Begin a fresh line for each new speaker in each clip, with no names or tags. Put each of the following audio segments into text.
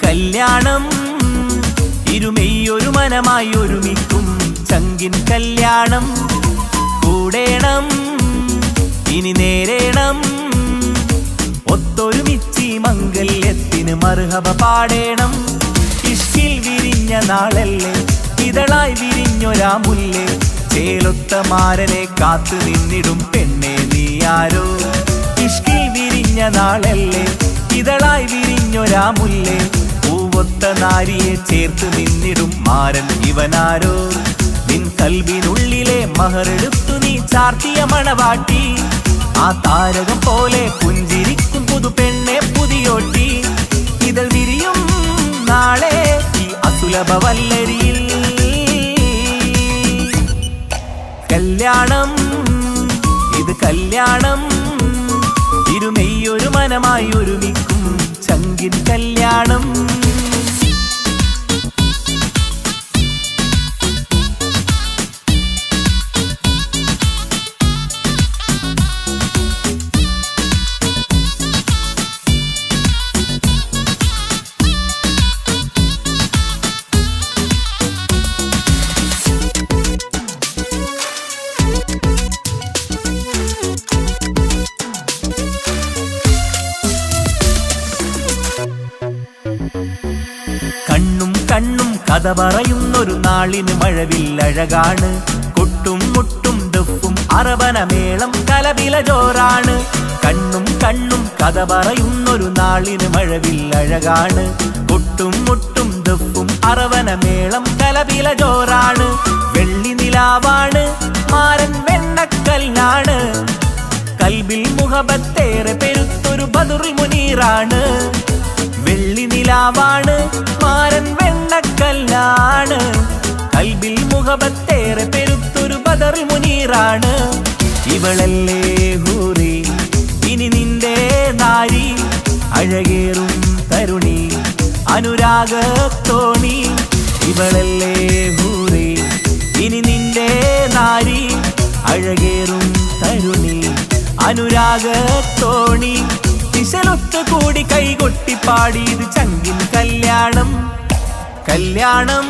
കല്യാണം ഇരുമെയ്യൊരു മനമായി ഒരുമിക്കും ചങ്കിൻ കല്യാണം കൂടേണം ഇനി നേരേണം ഒത്തൊരുമിച്ചി മംഗല്യത്തിന് മർഹബ പാടേണം ഇഷ്കിൽ വിരിഞ്ഞ നാളല്ലേ ഇതളായി വിരിഞ്ഞൊരാ മുല്ലേ ചേലൊത്ത മാരനെ കാത്തു നിന്നിടും പെണ്ണെ നീയാരോ ഇഷ്കിൽ വിരിഞ്ഞ നാളല്ലേ ഇതളായി വിരിഞ്ഞൊരാ മുല്ലേ പൂവൊത്ത നാരിയെ ചേർത്ത് നിന്നിടും മാരൻ ഇവനാരോ നിൻ കൽബിനുള്ളിലെ മഹറെടുത്തു നീ ചാർത്തിയ മണവാട്ടി ആ താരകം പോലെ പുഞ്ചിരിക്കും പുതു പെണ്ണെ പുതിയോട്ടി ഇതൾ വിരിയും നാളെ ഈ അസുലഭ വല്ലരിയിൽ കല്യാണം ഇത് കല്യാണം ഇരുമെയ്യൊരു മനമായി ഒരുമിക്കും ചങ്കിൻ കല്യാണം കണ്ണും കണ്ണും കഥ പറയുന്നൊരു നാളിന് മഴവില്ലഴകാണ് കൊട്ടും മുട്ടും ദഫും അറബനമേളം കലപില ജോറാണ് കണ്ണും കണ്ണും കഥ പറയുന്നൊരു നാളിന് മഴവില്ലഴകാണ് കൊട്ടും മുട്ടും ദഫും അറബനമേളം കലപില ജോറാണ് വെള്ളി നിലാവാണ് മാരൻ വെണ്ണക്കല്ലാണ് കൽബിൽ മുഹബത്തേറെ പെരുത്തൊരു ബദറുൽ മുനീറാണ് വെള്ളി നിലാവാണ് മാരൻ വെണ്ണക്കല്ലാണ് കൽബിൽ മുഹബത്തേറെ പെരുത്തൊരു ബദറുൽ മുനീറാണ് ഇവളല്ലേ ഹൂറി ഇനി നിന്റെ നാരി അഴകേറും തരുണി അനുരാഗത്തോണി ഇവളല്ലേ ഹൂറി ഇനി നിന്റെ നാരി അഴകേറും തരുണി അനുരാഗത്തോണി ദിശലൊത്തു കൂടി കൈകൊട്ടിപ്പാടി ഇത് ചങ്കിൻ കല്യാണം കല്യാണം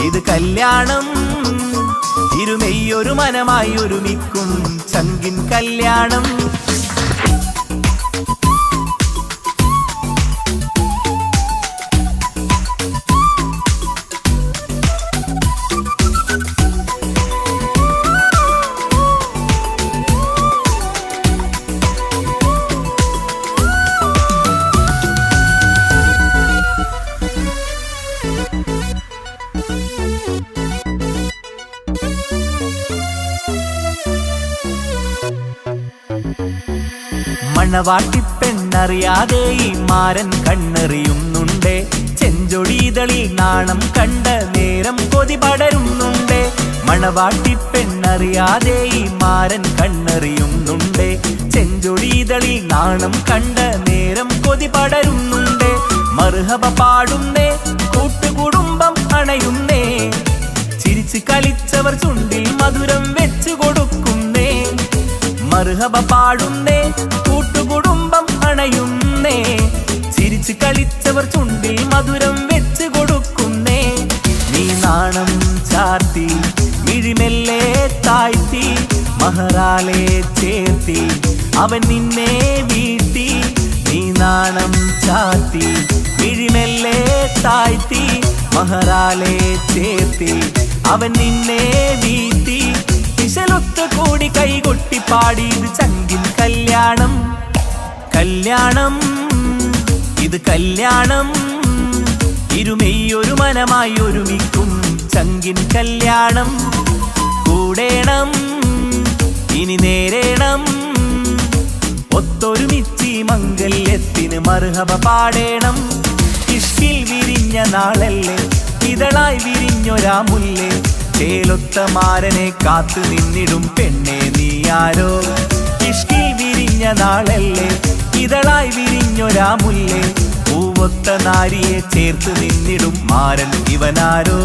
ഇത് കല്യാണം ഇരുമെയ്യൊരു മനമായി ഒരുമിക്കും ചങ്കിൻ കല്യാണം മണവാട്ടിപ്പെണ്ണറിയാതെ ഈ മാരൻ കണ്ണെറിയുന്നുണ്ടേ ചെഞ്ചൊടിതളിൽ നാണം കണ്ട നേരം കൊതി പടരുന്നുണ്ടേ മണവാട്ടിപ്പെണ്ണറിയാതെ ഈ മാരൻ കണ്ണെറിയുന്നുണ്ടേ ചെഞ്ചൊടിതളിൽ നാണം കണ്ട നേരം കൊതി പടരുന്നുണ്ടേ മർഹബ പാടുന്നേ കൂട്ടുകുടുംബം അണയുന്നേ ചിരിച്ച് കളിച്ചവർ ചുണ്ടിൽ മധുരം വെച്ചു കൊടുക്കുന്നേ മർഹബ പാടുന്നേ കൂട്ടുകുടുംബം അണയുന്നേ ചിരിച്ച് കളിച്ചവർ ചുണ്ടിൽ മധുരം വെച്ച് കൊടുക്കുന്നേ നീ നാണം ചാർത്തി മിഴിമെല്ലെ താഴ്ത്തി മഹറാലെ ചേർത്തി അവൻ നിന്നെ വീഴ്ത്തി നീ നാണം ചാർത്തി മിഴിമെല്ലെ താഴ്ത്തി മഹറാലെ ചേർത്തി അവൻ നിന്നെ വീഴ്ത്തി ദിശലൊത്തു കൂടി കൈകൊട്ടിപ്പാടി ഇത് ചങ്കിൻ കല്യാണം കല്യാണം ഇത് കല്യാണം ഇരുമെയ്യൊരു മനമായി ഒരുമിക്കും ചങ്കിൻ കല്യാണം കൂടേണം ഇനി നേരേണം ഒത്തൊരുമിച്ചി മംഗല്യത്തിന് മർഹബ പാടേണം ഇഷ്കിൽ വിരിഞ്ഞ നാളല്ലേ ഇതളായി വിരിഞ്ഞൊരാ മുല്ലേ ചേലൊത്ത മാരനെ കാത്തു നിന്നിടും പെണ്ണെ നീയാരോ ഇഷ്കിൽ വിരിഞ്ഞ നാളല്ലേ ഇതളായി വിരിഞ്ഞൊരാ മുല്ലേ പൂവൊത്ത നാരിയെ ചേർത്ത് നിന്നിടും മാരൻ ഇവനാരോ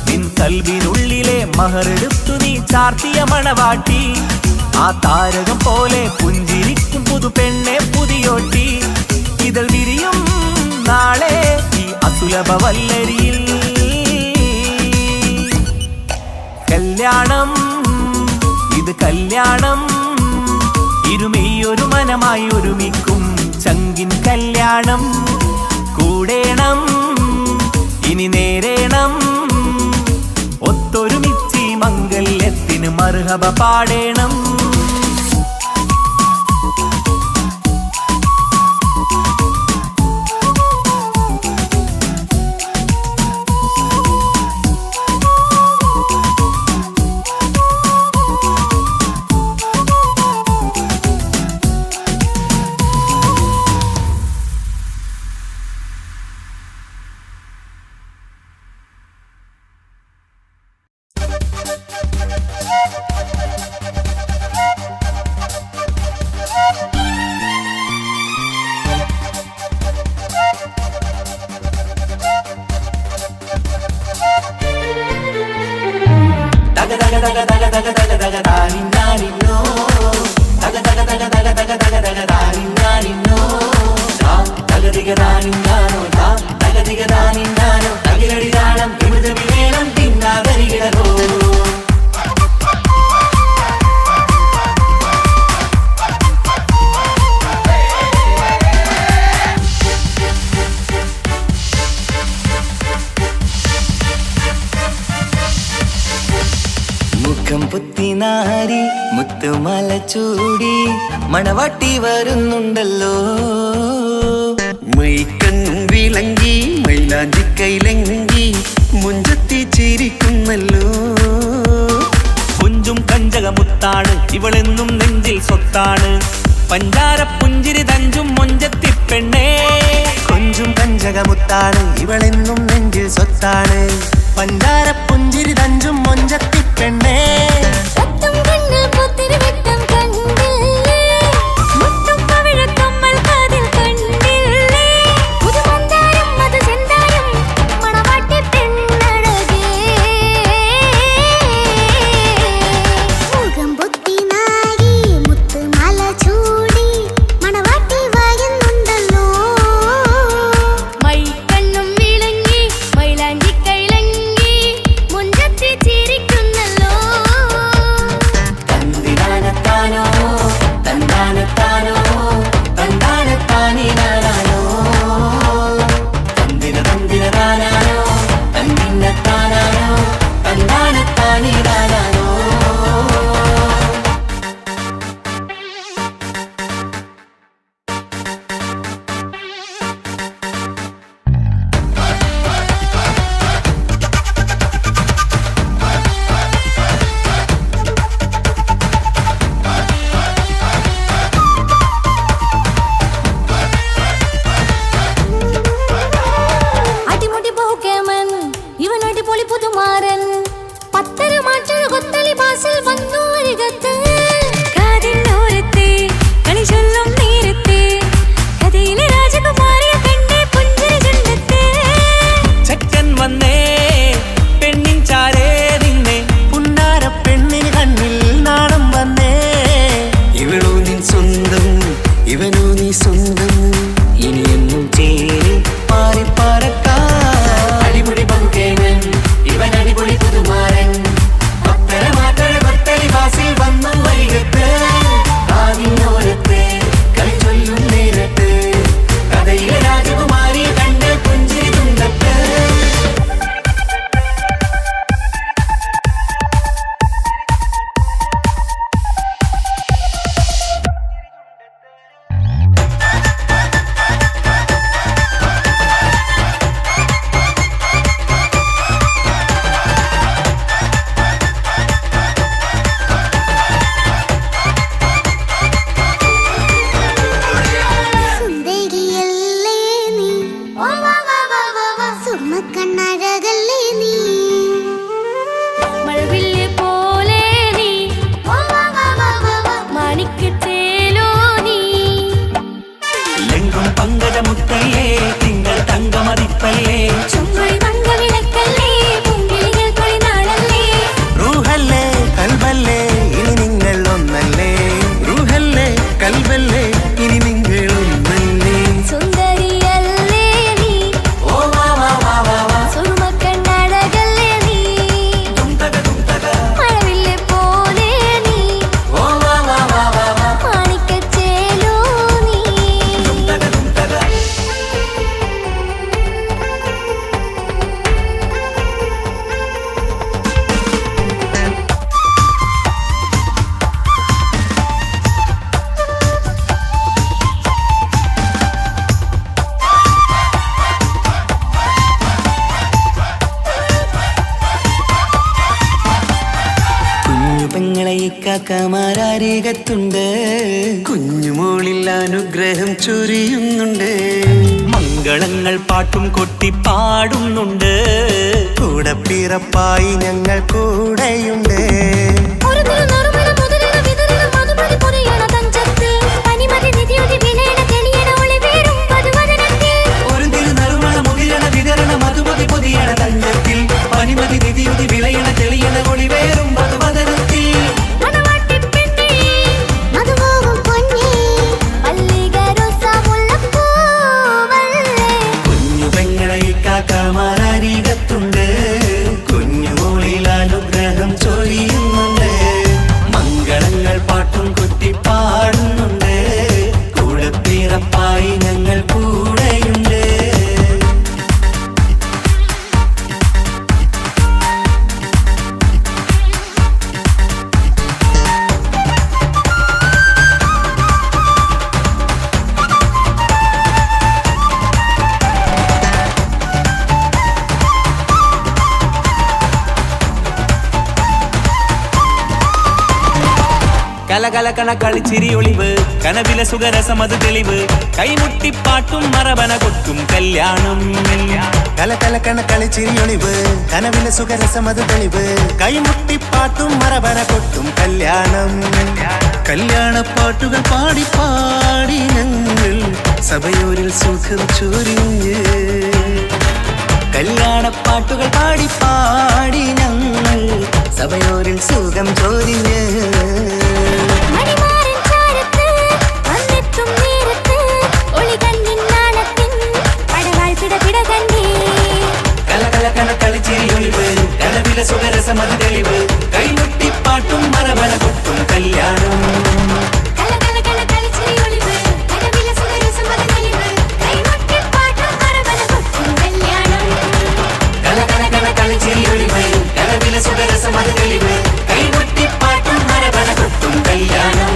നിൻ കൽബിനുള്ളിലെ മഹറെടുത്തു നീ ചാർത്തിയ മണവാട്ടി ആ താരകം പോലെ പുഞ്ചിരിക്കും പുതു പെണ്ണെ പുതിയോട്ടി ഇതൾ വിരിയും നാളെ ഈ അസുലഭ വല്ലരിയിൽ. കല്യാണം ഇത് കല്യാണം, ഇരുമയൊരു മനമായി ഒരുമിക്കും ചങ്കിൻ കല്യാണം. കൂടേണം ഇനി നേരേണം, ഒത്തൊരുമിച്ച് മംഗല്യത്തിന് മർഹബ പാടേണം.
പുത്തിനാരി മുത്തുമാല ചൂടി മണവാട്ടി വരുന്നുണ്ടല്ലോ. മൈക്കണ്ണും വിളങ്ങി മൈലാഞ്ചി കൈലങ്കി മുഞ്ചത്തി ചിരിക്കുന്നല്ലോ.
കുഞ്ചും കഞ്ചകമുത്താണ് ഇവളെന്നും നെഞ്ചിൽ സ്വത്താണ്, പഞ്ചാര പുഞ്ചിരി തഞ്ചും മൊഞ്ചത്തി പെണ്ണേ.
കൊഞ്ചും കഞ്ചകമുത്താണ് ഇവളെന്നും നെഞ്ചിൽ സ്വത്താണ്, പഞ്ചാര പുഞ്ചിരി തഞ്ചും മൊഞ്ചത്തി പെണ്ണേ. ഇക്കാക്കമാരരികത്തുണ്ട്. കുഞ്ഞുമോളിൽ അനുഗ്രഹം ചൊരിയുന്നുണ്ട്.
മംഗളങ്ങൾ പാട്ടും കൊട്ടി പാടുന്നുണ്ട്.
കൂടെ പിറപ്പായി ഞങ്ങൾ കൂടെയുണ്ട്.
പനിമതി നിധിയുതി വിളയണ തെളിയണ ഒളിവേറും മധുവദനത്തിൽ. കുഞ്ഞു പെങ്ങളെ ഇക്കാക്കമാരരികത്തുണ്ട്. കുഞ്ഞുമോളിൽ അനുഗ്രഹം ചൊരിയുന്നുണ്ട്. മംഗളങ്ങൾ പാട്ടും കൊട്ടി പാടുന്നുണ്ട്. കൂടെ പിറപ്പായി ഞങ്ങൾ കൂടെയുണ്ട്. കലകലകണ കളിച്ചിരി ഒളിവ് കനവില സുഖരസമത് തെളിവ്. കൈമുട്ടിപ്പാട്ടും മറവന കൊട്ടും കല്യാണം.
കലകലകണ കളിച്ചിരിയൊളിവ് കനവിലെ സുഖരസമത് തെളിവ്. കൈമുട്ടിപ്പാട്ടും മറവന കൊട്ടും കല്യാണം. കല്യാണപ്പാട്ടുകൾ പാടി പാടി ഞങ്ങൾ സഭയോരിൽ സുഖം ചൊരിഞ്ഞ്. കല്യാണപ്പാട്ടുകൾ പാടി പാടി ഞങ്ങൾ സഭയോരിൽ സുഖം ചൊരിഞ്ഞ്. കളിച്ചിരിയൊളിവ് കനവില സുഖരസമത് തെളിവ്. കൈമുട്ടിപ്പാട്ടും മറവന കൊട്ടും കല്യാണം. കലകലകണ കളിച്ചിരിയൊളിവ് കനവില സുഖരസമത് തെളിവ്. കൈമുട്ടിപ്പാട്ടും മറവന കൊട്ടും കല്യാണം.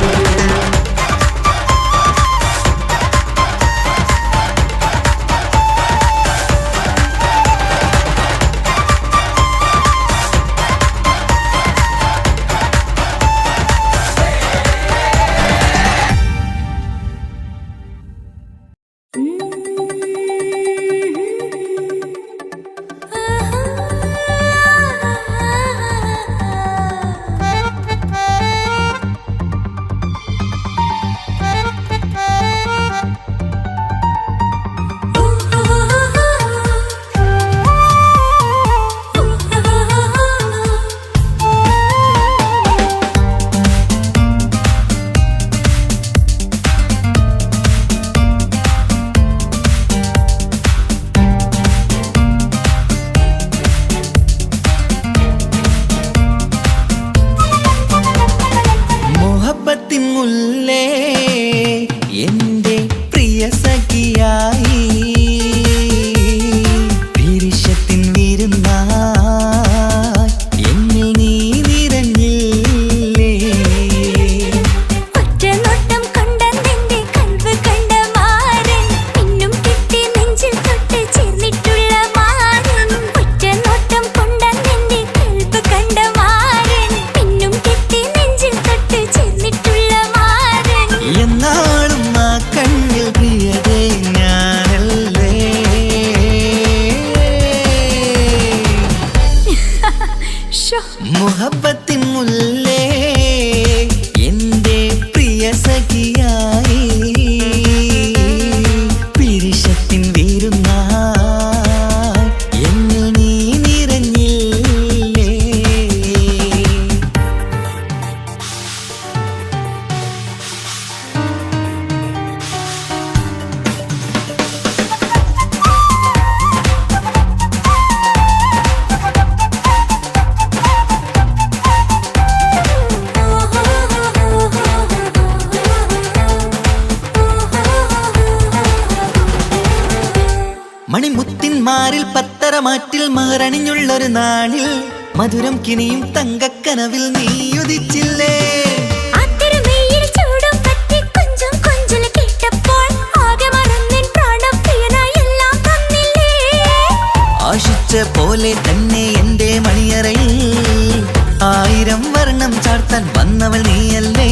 മുഹബത്തിൻ മുല്ലേ എന്റെ പ്രിയ സഖിയായി പിരിശത്തിൻ വീരുന്നായി എന്നിൽ നീ നിറഞ്ഞില്ലേ. മണിമുത്തിൻ മാറിൽ പത്തരമാറ്റിൽ മഹറണിഞ്ഞുള്ളൊരു നാളിൽ മധുരം കിനിയും തങ്കക്കനവിൽ നീ ഉദിച്ചില്ലേ. ആശിച്ച പോലെ തന്നെ എന്റെ മണിയറയിൽ 1000 വർണ്ണം ചാർത്ത കൂട്ടാൻ വന്നവൾ നീയല്ലേ.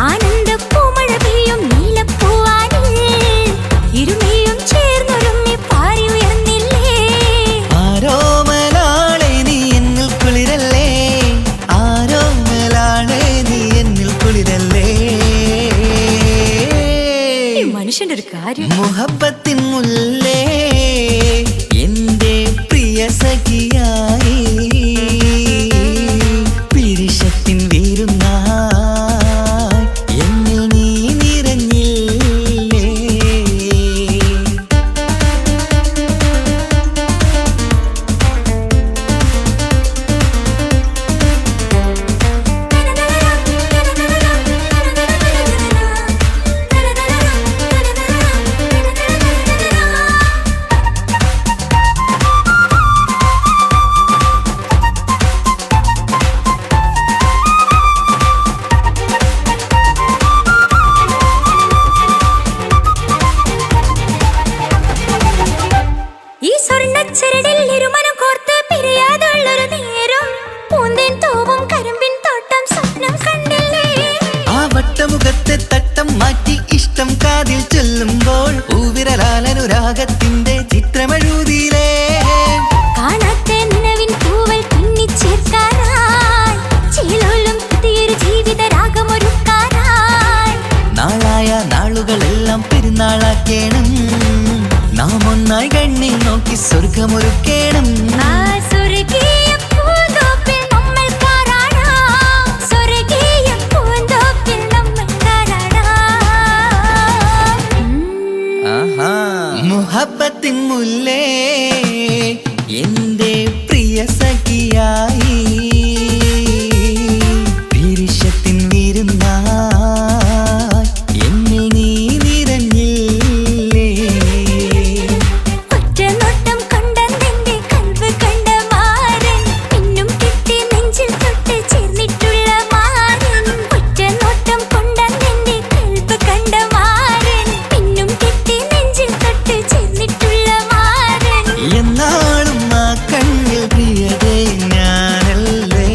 ആനന്ദ പൂമഴ പെയ്യും നീലപ്പൂവാനിൽ ഇരുമയും ചേർന്നൊരുമ്മി പാറി ഉയർന്നില്ലേ.
ആരോമലാളെ നീ എന്നിൽ കുളിരല്ലേ, ആരോമലാളെ നീ എന്നിൽ കുളിരല്ലേ.
മനുഷ്യന്റെ ഒരു കാര്യം.
മുഹബത്തിൻ മുല്ലേ എന്റെ പ്രിയ സഖിയായി പിരിശത്തിൻ വീരുന്നായി എന്നിൽ നീ നിറഞ്ഞില്ലേ.
ഈ സ്വർണ്ണച്ചരടിൽ ഇരുമനം കോർത്ത് പിരിയാതുള്ളൊരു നേരം പൂന്തേൻ തോവും കരിമ്പിൻ തോട്ടം സ്വപ്നം കണ്ടില്ലേ.
ആ വട്ടമുഖത്തെ തട്ടം മാറ്റി ഇഷ്ടം കാതിൽ ചൊല്ലുമ്പോൾ പൂവിരലാലനുരാഗത്തിന്റെ ചിത്രമെഴുതിയിലേ.
കാണാത്ത നിലവിൻ പൂവൽ തുന്നിച്ചേർക്കാനായി ചേലോലും പുതിയൊരു ജീവിത രാഗമൊരുക്കാനായി
നാളായ നാളുകളെല്ലാം പെരുന്നാളാക്കേണം, നാം ഒന്നായി കണ്ണിൽ നോക്കി സ്വർഗമൊരുക്കേണം.
ആ സ്വർഗീയ പൂന്തോപ്പിൽ നമ്മൾ കാരാടാം, സ്വർഗീയ പൂന്തോപ്പിൽ നമ്മൾ കാരാടാം.
ആഹാ. മുഹബത്തിൻ മുല്ലേ എന്റെ പ്രിയ സഖിയായി പിരിശത്തിൻ വിരുന്നായി എന്നിൽ നീ നിറഞ്ഞില്ലേ.
ഒറ്റ നോട്ടം കൊണ്ടെന്റെ കൽവ് കണ്ട മാരൻ പിന്നും കെട്ടി നെഞ്ചിൽ തൊട്ട് ചേർന്നിട്ടുള്ള മാരൻ. ഒറ്റ നോട്ടം കൊണ്ടെന്റെ കൽവ് കണ്ട മാരൻ പിന്നും കെട്ടി നെഞ്ചിൽ തൊട്ട് ചേർന്നിട്ടുള്ള മാരൻ.
എന്നാളും ആ കണ്ണിൽ പ്രിയതേ ഞാനല്ലേ.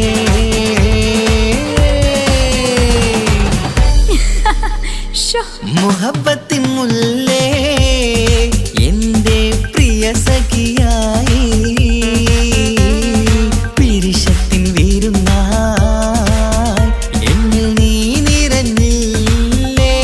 ശോ,
മുഹബത്തിൻ മുല്ലേ എന്റെ പ്രിയ സഖിയായി പിരിശത്തിൻ വീരുന്നായി എന്നിൽ നീ നിറഞ്ഞില്ലേ.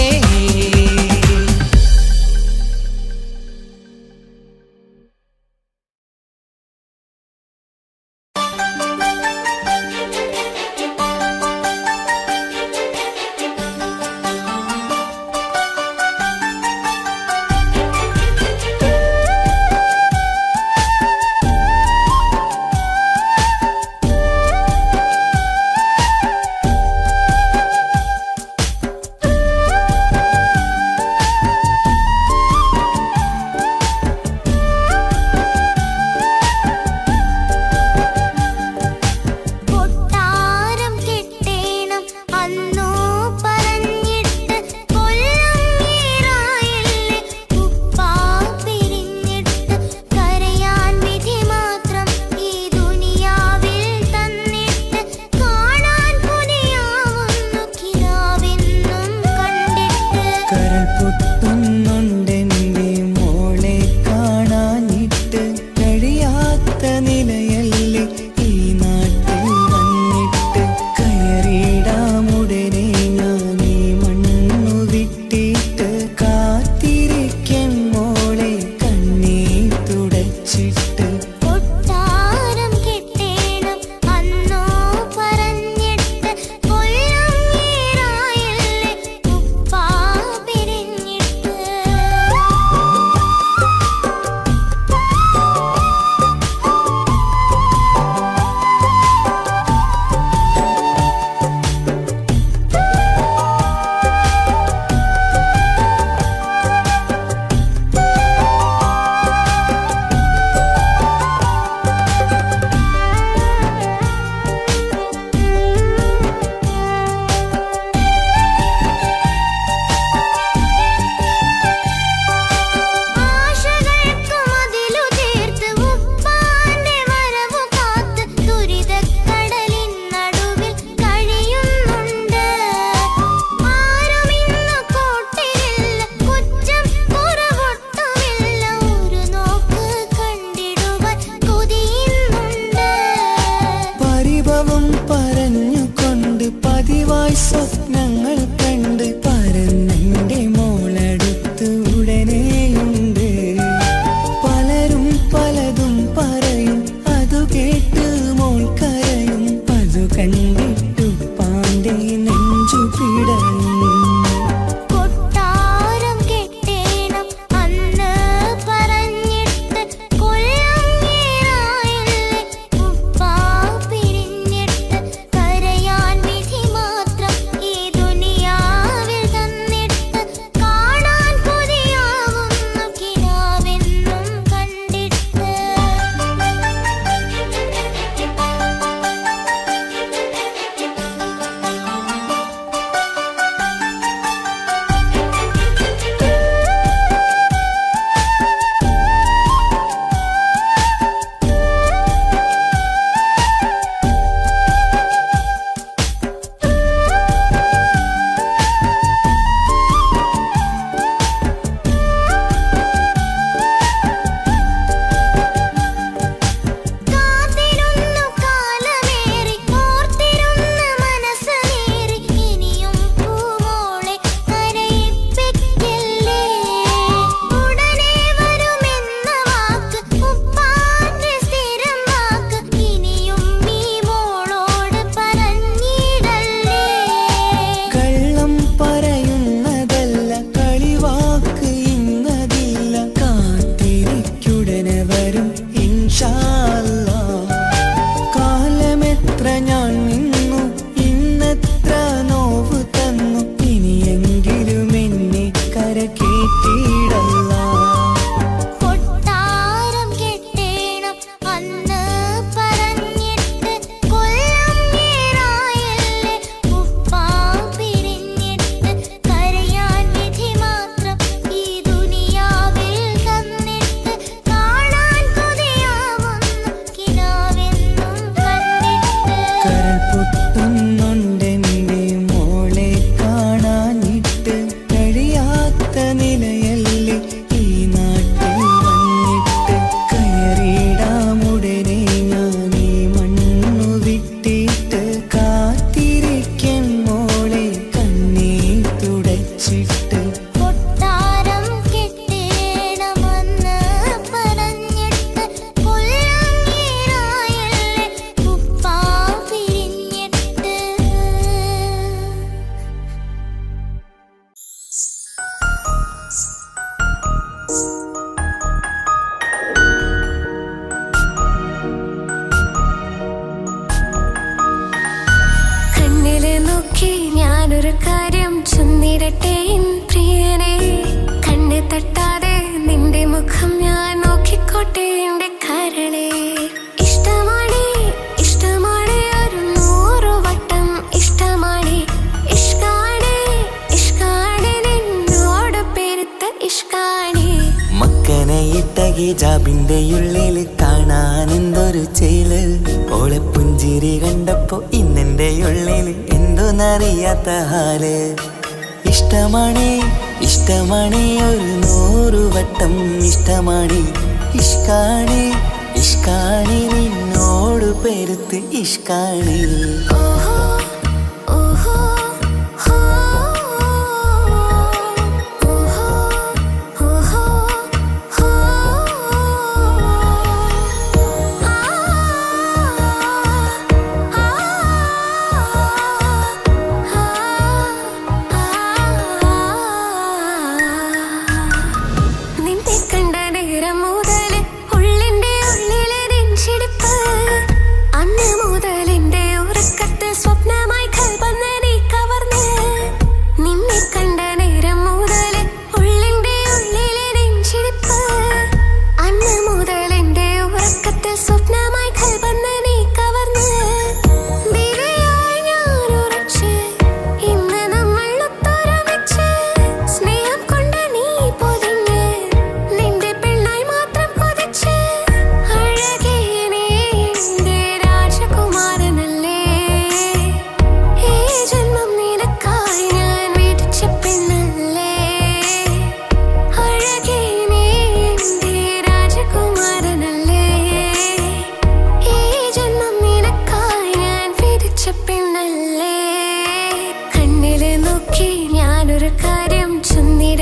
പാവം പറഞ്ഞുകൊണ്ട് പതിവായി സ്വപ്നങ്ങൾ കണ്ട് പറന്നെന്റെ മോളടുത്ത് ഉടനെയുണ്ട്. പലരും പലതും പറയും, അതു കേട്ട് മോൾ കരയും. അതു കണ്ടിട്ടു പാണ്ഡേ നെഞ്ചു പിടയും.
ഞാനൊരു കാര്യം ചൊന്നിടട്ടെ പ്രിയനെ, കണ്ണെ തട്ടാതെ നിന്റെ മുഖം ഞാൻ നോക്കിക്കോട്ടെ എന്റെ കരളെ. ഇഷ്ടമാണ് ഇഷ്ടമാണ് ഒരു 100 വട്ടം ഇഷ്ടമാണ്. ഇഷ്കാണ് ഇഷ്കാണ് നിന്നോട് പെരുത്ത ഇഷ്കാണ്.
മക്കനെ ഇട്ട ഹിജാബിന്റെ ഉള്ളിൽ കാണാൻ എന്തൊരു ചേല്. ഓളെ പുഞ്ചിരി കണ്ടപ്പോ ഇന്നെന്റെ ഉള്ളിൽ എന്തോന്നറിയാത്ത ഹാല്. ഇഷ്ടമാണ് ഇഷ്ടമാണ് ഒരു 100 വട്ടം ഇഷ്ടമാണ്. ഇഷ്കാണ് ഇഷ്കാണ് നിന്നോട് പെരുത്ത് ഇഷ്കാണ്.
ഓഹോ ഓഹോ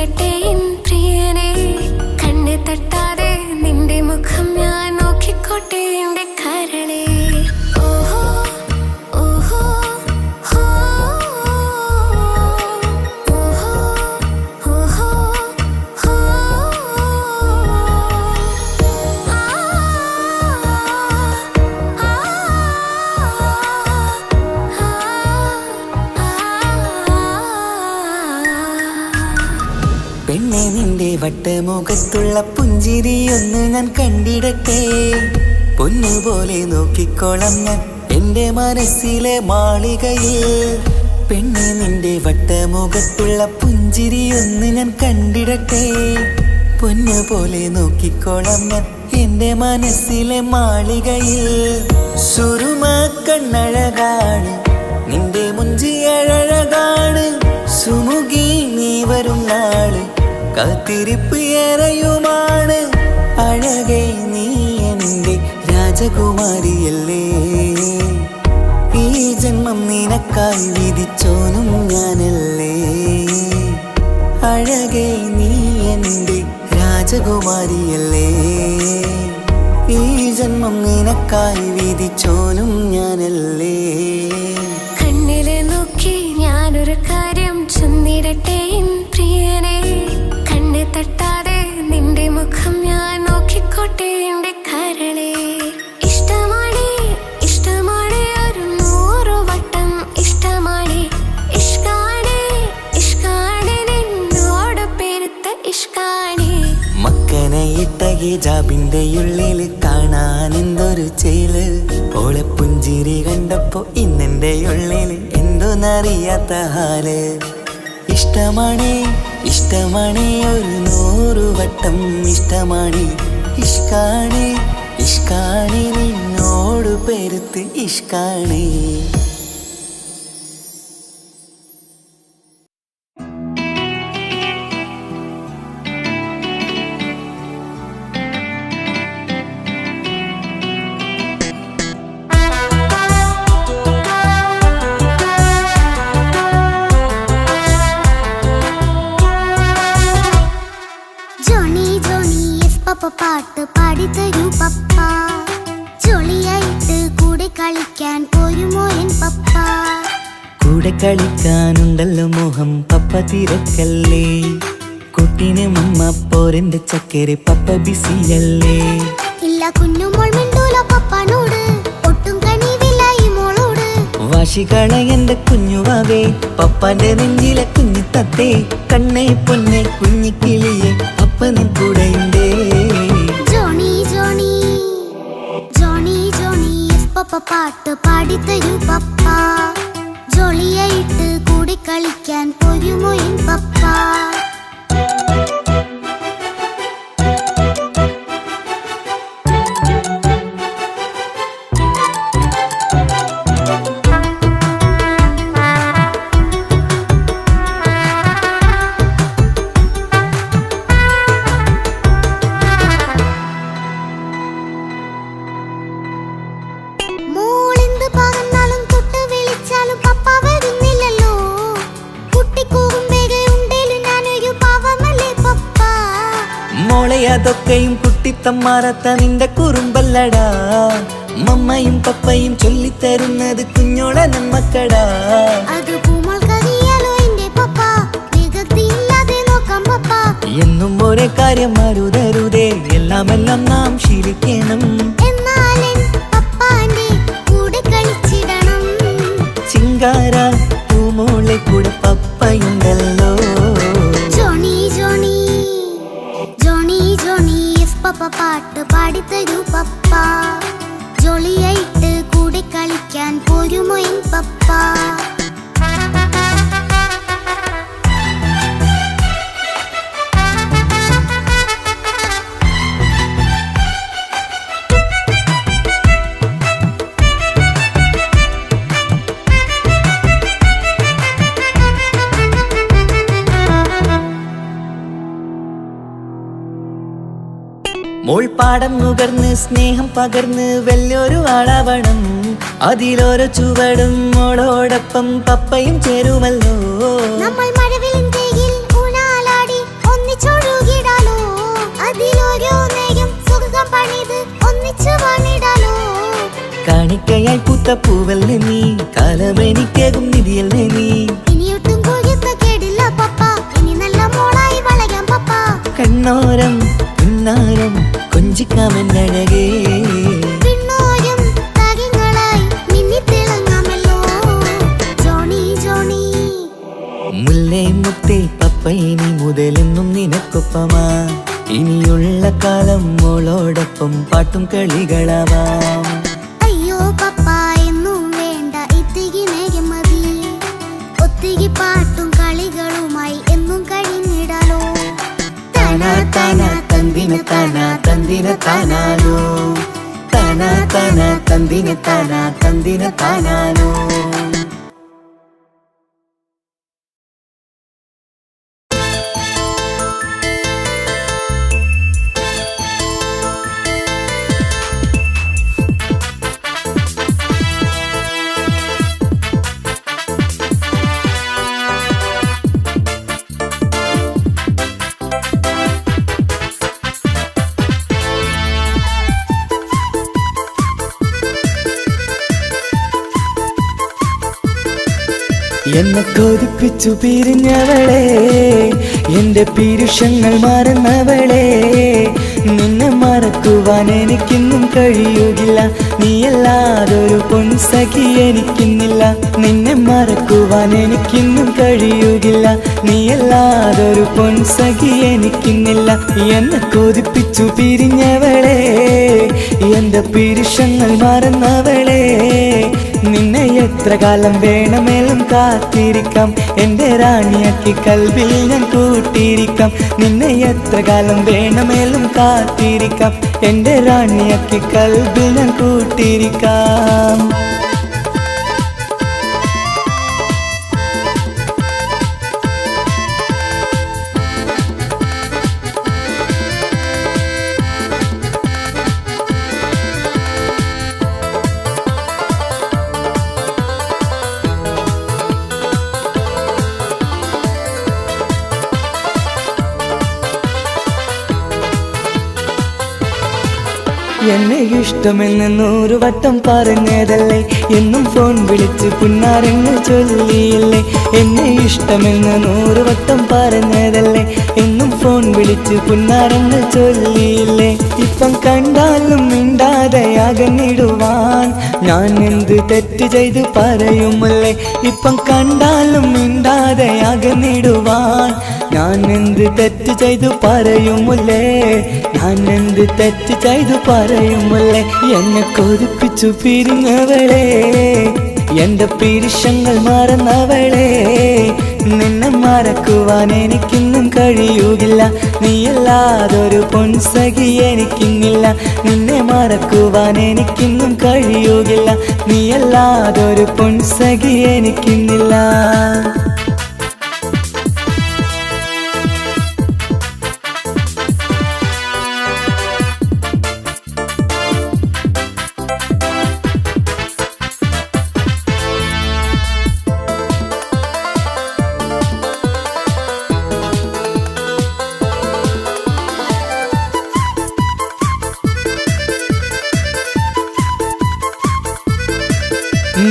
ചൊന്നിടട്ടെ എൻ പ്രിയനെ കണ്ണ് തട്ടാതെ നിന്റെ മുഖം ഞാൻ നോക്കിക്കോട്ടെ എന്റെ കരളെ ഓഹോ ഓഹോ ഹോ ഓഹോ ഓഹോ ഹോ
പെണ്ണെ നിന്റെ വട്ടമുഖത്തുള്ള പുഞ്ചിരിയൊന്ന് ഞാൻ കണ്ടിടട്ടെ പൊന്നുപോലെ നോക്കിക്കോളാം ഞാൻ എന്റെ മനസ്സിലെ മാളികയിൽ പെണ്ണെ നിന്റെ വട്ടമുഖത്തുള്ള പുഞ്ചിരിയൊന്ന് ഞാൻ കണ്ടിടട്ടെ പൊന്നുപോലെ നോക്കിക്കോളാം ഞാൻ എന്റെ മനസ്സിലെ മാളികയിൽ സുറുമ കണ്ണഴകാണ് നിന്റെ മുഞ്ചിയഴകാണ് സുമുഖി നീ വരും നാള് കാത്തിരിപ്പ് ഏറെയുമാണ് അഴകെ നീ എന്റെ രാജകുമാരിയല്ലേ ഈ ജന്മം നിനക്കായി വിധിച്ചോനും ഞാനല്ലേ അഴകെ നീ എന്റെ രാജകുമാരിയല്ലേ ഈ ജന്മം നിനക്കായി വിധിച്ചോനും ഞാനല്ലേ
കണ്ണിലെ നോക്കി ഞാനൊരു കാര്യം ചൊന്നിടട്ടെ എൻ പ്രിയനെ കണ്ണ് തട്ടാതെ നിന്റെ മുഖം ഞാൻ നോക്കിക്കോട്ടെ എന്റെ കരളെ ഇഷ്ടമാണ് ഇഷ്ടമാണ് ഒരു 100 വട്ടം ഇഷ്ടമാണ് ഇഷ്കാണ് ഇഷ്കാണ് നിന്നോട് പെരുത്ത ഇഷ്കാണ്
മക്കനെ ഇട്ട ഹിജാബിന്റെ ഉള്ളിൽ കാണാൻ എന്തൊരു ചേല് ഓളെ പുഞ്ചിരി കണ്ടപ്പോ ഇന്നെന്റെ ഉള്ളിൽ എന്തോന്നറിയാത്ത ഹാല് ഇഷ്ടമാണ് ഇഷ്ടമാണ് ഒരു 100 വട്ടം ഇഷ്ടമാണ് ഇഷ്കാണ് ഇഷ്കാണ് നിന്നോട് പെരുത്ത് ഇഷ്കാണ്
പാട്ട് പാടിത്തരൂ പപ്പ ജോളിയായിട്ട് കൂടെ കളിക്കാൻ പോരുമോ എൻ പപ്പ
കൂടെ കളിക്കാനുണ്ടല്ലോ മോഹം പപ്പ തിരക്കല്ലേ കുട്ടീനെ മമ്മ പോരെന്റെ ചക്കരെ പപ്പ ബിസിയല്ലേ
ഇല്ല കുഞ്ഞുമോൾ മിണ്ടൂല പപ്പനോട് ഒട്ടും കണിവില്ല ഈ മോളോട്
വാശികള എന്റെ കുഞ്ഞുവാവേ പപ്പാന്റെ നെഞ്ചിലെ കുഞ്ഞു തത്തേ കണ്ണേ പൊന്നെ കുഞ്ഞിക്കിളിയെ അപ്പനും കൂടെയുണ്ടേ
ജോണി ജോണി ജോണി ജോണി പപ്പ പാട്ട് പാടിത്തരൂ പപ്പ ജോളിയായിട്ട് കൂടെ കളിക്കാൻ പോരുമോ എൻ പപ്പ
അതൊക്കെയും കുട്ടിത്തമ്മാറത്ത നിന്റെ കുറുമ്പല്ലടാ മമ്മയും പപ്പയും ചൊല്ലിത്തരുന്നത് കുഞ്ഞോളെ നമ്മക്കടാ എന്നും ഒരേ കാര്യം അരുതരുതേ എല്ലാമെല്ലാം നാം ശീലിക്കണം ചിങ്കാര പൂമോളെ കൂടെ പപ്പയുണ്ടല്ലോ
പപ്പ പാട്ട് പാടിത്തരൂ പപ്പ ജോളിയായിട്ട് കൂടെ കളിക്കാൻ പോരുമോ എൻ പപ്പ
മോൾ പാടം നുകർന്ന് സ്നേഹം പകർന്ന് വലിയൊരു ആളാവണം അതിലോരോ ചുവടും മോളോടൊപ്പം പപ്പയും ചേരുമല്ലോ
നമ്മൾ മഴവിലിൻ തേയിൽ ഊഞ്ഞാലാടി ഒന്നിച്ചു വാണിടാലോ.
കാണിക്കയായി പൂത്ത പൂവല്ലേ നീ, കാലമെനിക്കേകും നിധിയല്ലേ നീ.
ഇനിയൊട്ടും കൊയ്യുന്ന കേടില്ല പപ്പ, ഇനി നല്ല മോളായി വളയാം പപ്പ.
കണ്ണോരം പിന്നാരം കൊഞ്ചിക്കാമെന്നഴകേ,
പിന്നോരും താരങ്ങളായി മിന്നിത്തിളങ്ങാമല്ലോ. ജോണി ജോണി
മുല്ലേ മുത്തേ പപ്പ ഇനി മുതലെന്നും നിനക്കൊപ്പമാ. ഇനിയുള്ള കാലം മോളോടൊപ്പം പാട്ടും കളികളാവാം.
അയ്യോ പപ്പ എന്നും വേണ്ട ഇത്തിരി നേരം മതി. ഒത്തിരി പാട്ടും കളികളുമായി എന്നും കഴിഞ്ഞിടാലോ.
താനാ താനാ തന്തിന താനാ തന്തിന താനാലോ, താനാ താനാ തന്തിന താനാ തന്തിന താനാലോ. എന്നെ കൊതിപ്പിച്ചു പിരിഞ്ഞവളെ, എന്റെ പീരുഷങ്ങൾ മറന്നവളെ. നിന്നെ മറക്കുവാൻ എനിക്കിന്നും കഴിയുകില്ല, നീയല്ലാതൊരു പൊൻസഖി എനിക്കിന്നില്ല. നിന്നെ മറക്കുവാൻ എനിക്കിന്നും കഴിയുകില്ല, നീയല്ലാതൊരു പൊൻസഖി എനിക്കിന്നില്ല. എന്നെ കൊതിപ്പിച്ചു പിരിഞ്ഞവളെ, എന്റെ പീരുഷങ്ങൾ മറന്നവളെ. നിന്നെ എത്ര കാലം വേണമെങ്കിലും കാത്തിരിക്കാം, എന്റെ റാണിയാക്കി കൽവിൽ ഞാൻ കൂട്ടിയിരിക്കാം. നിന്നെ എത്ര കാലം വേണമെങ്കിലും കാത്തിരിക്കാം, എന്റെ റാണിയാക്കി കൽവിൽ ഞാൻ കൂട്ടിയിരിക്കാം. എന്നെ ഇഷ്ടമെന്ന് 100 വട്ടം പറഞ്ഞതല്ലേ, എന്നും ഫോൺ വിളിച്ച് പുന്നാരങ്ങൾ ചൊല്ലിയില്ലേ. എന്നെ ഇഷ്ടമെന്ന് 100 വട്ടം പറഞ്ഞതല്ലേ, എന്നും ഫോൺ വിളിച്ച് പുന്നാരങ്ങൾ ചൊല്ലിയില്ലേ. ഇപ്പം കണ്ടാലും മിണ്ടാതെ അകന്നിടുവാൻ ഞാൻ എന്ത് തെറ്റ് ചെയ്ത് പറയുമല്ലേ. ഇപ്പം കണ്ടാലും മിണ്ടാതെ അകന്നിടുവാൻ ഞാൻ എന്ത് തെറ്റ് ചെയ്തു പറയുമല്ലേ, ഞാൻ എന്ത് തെറ്റ് ചെയ്തു പറയുമല്ലേ. എന്നെ കൊതിപ്പിച്ചു പിരിഞ്ഞവളെ, എന്റെ പീരുഷങ്ങൾ മറന്നവളെ. നിന്നെ മറക്കുവാൻ എനിക്കിന്നും കഴിയുകില്ല, നീയല്ലാതൊരു പൊൻസഖി എനിക്കിന്നില്ല. നിന്നെ മറക്കുവാൻ എനിക്കിന്നും കഴിയുകില്ല, നീയല്ലാതൊരു പൊൻസഖി എനിക്കിന്നില്ല.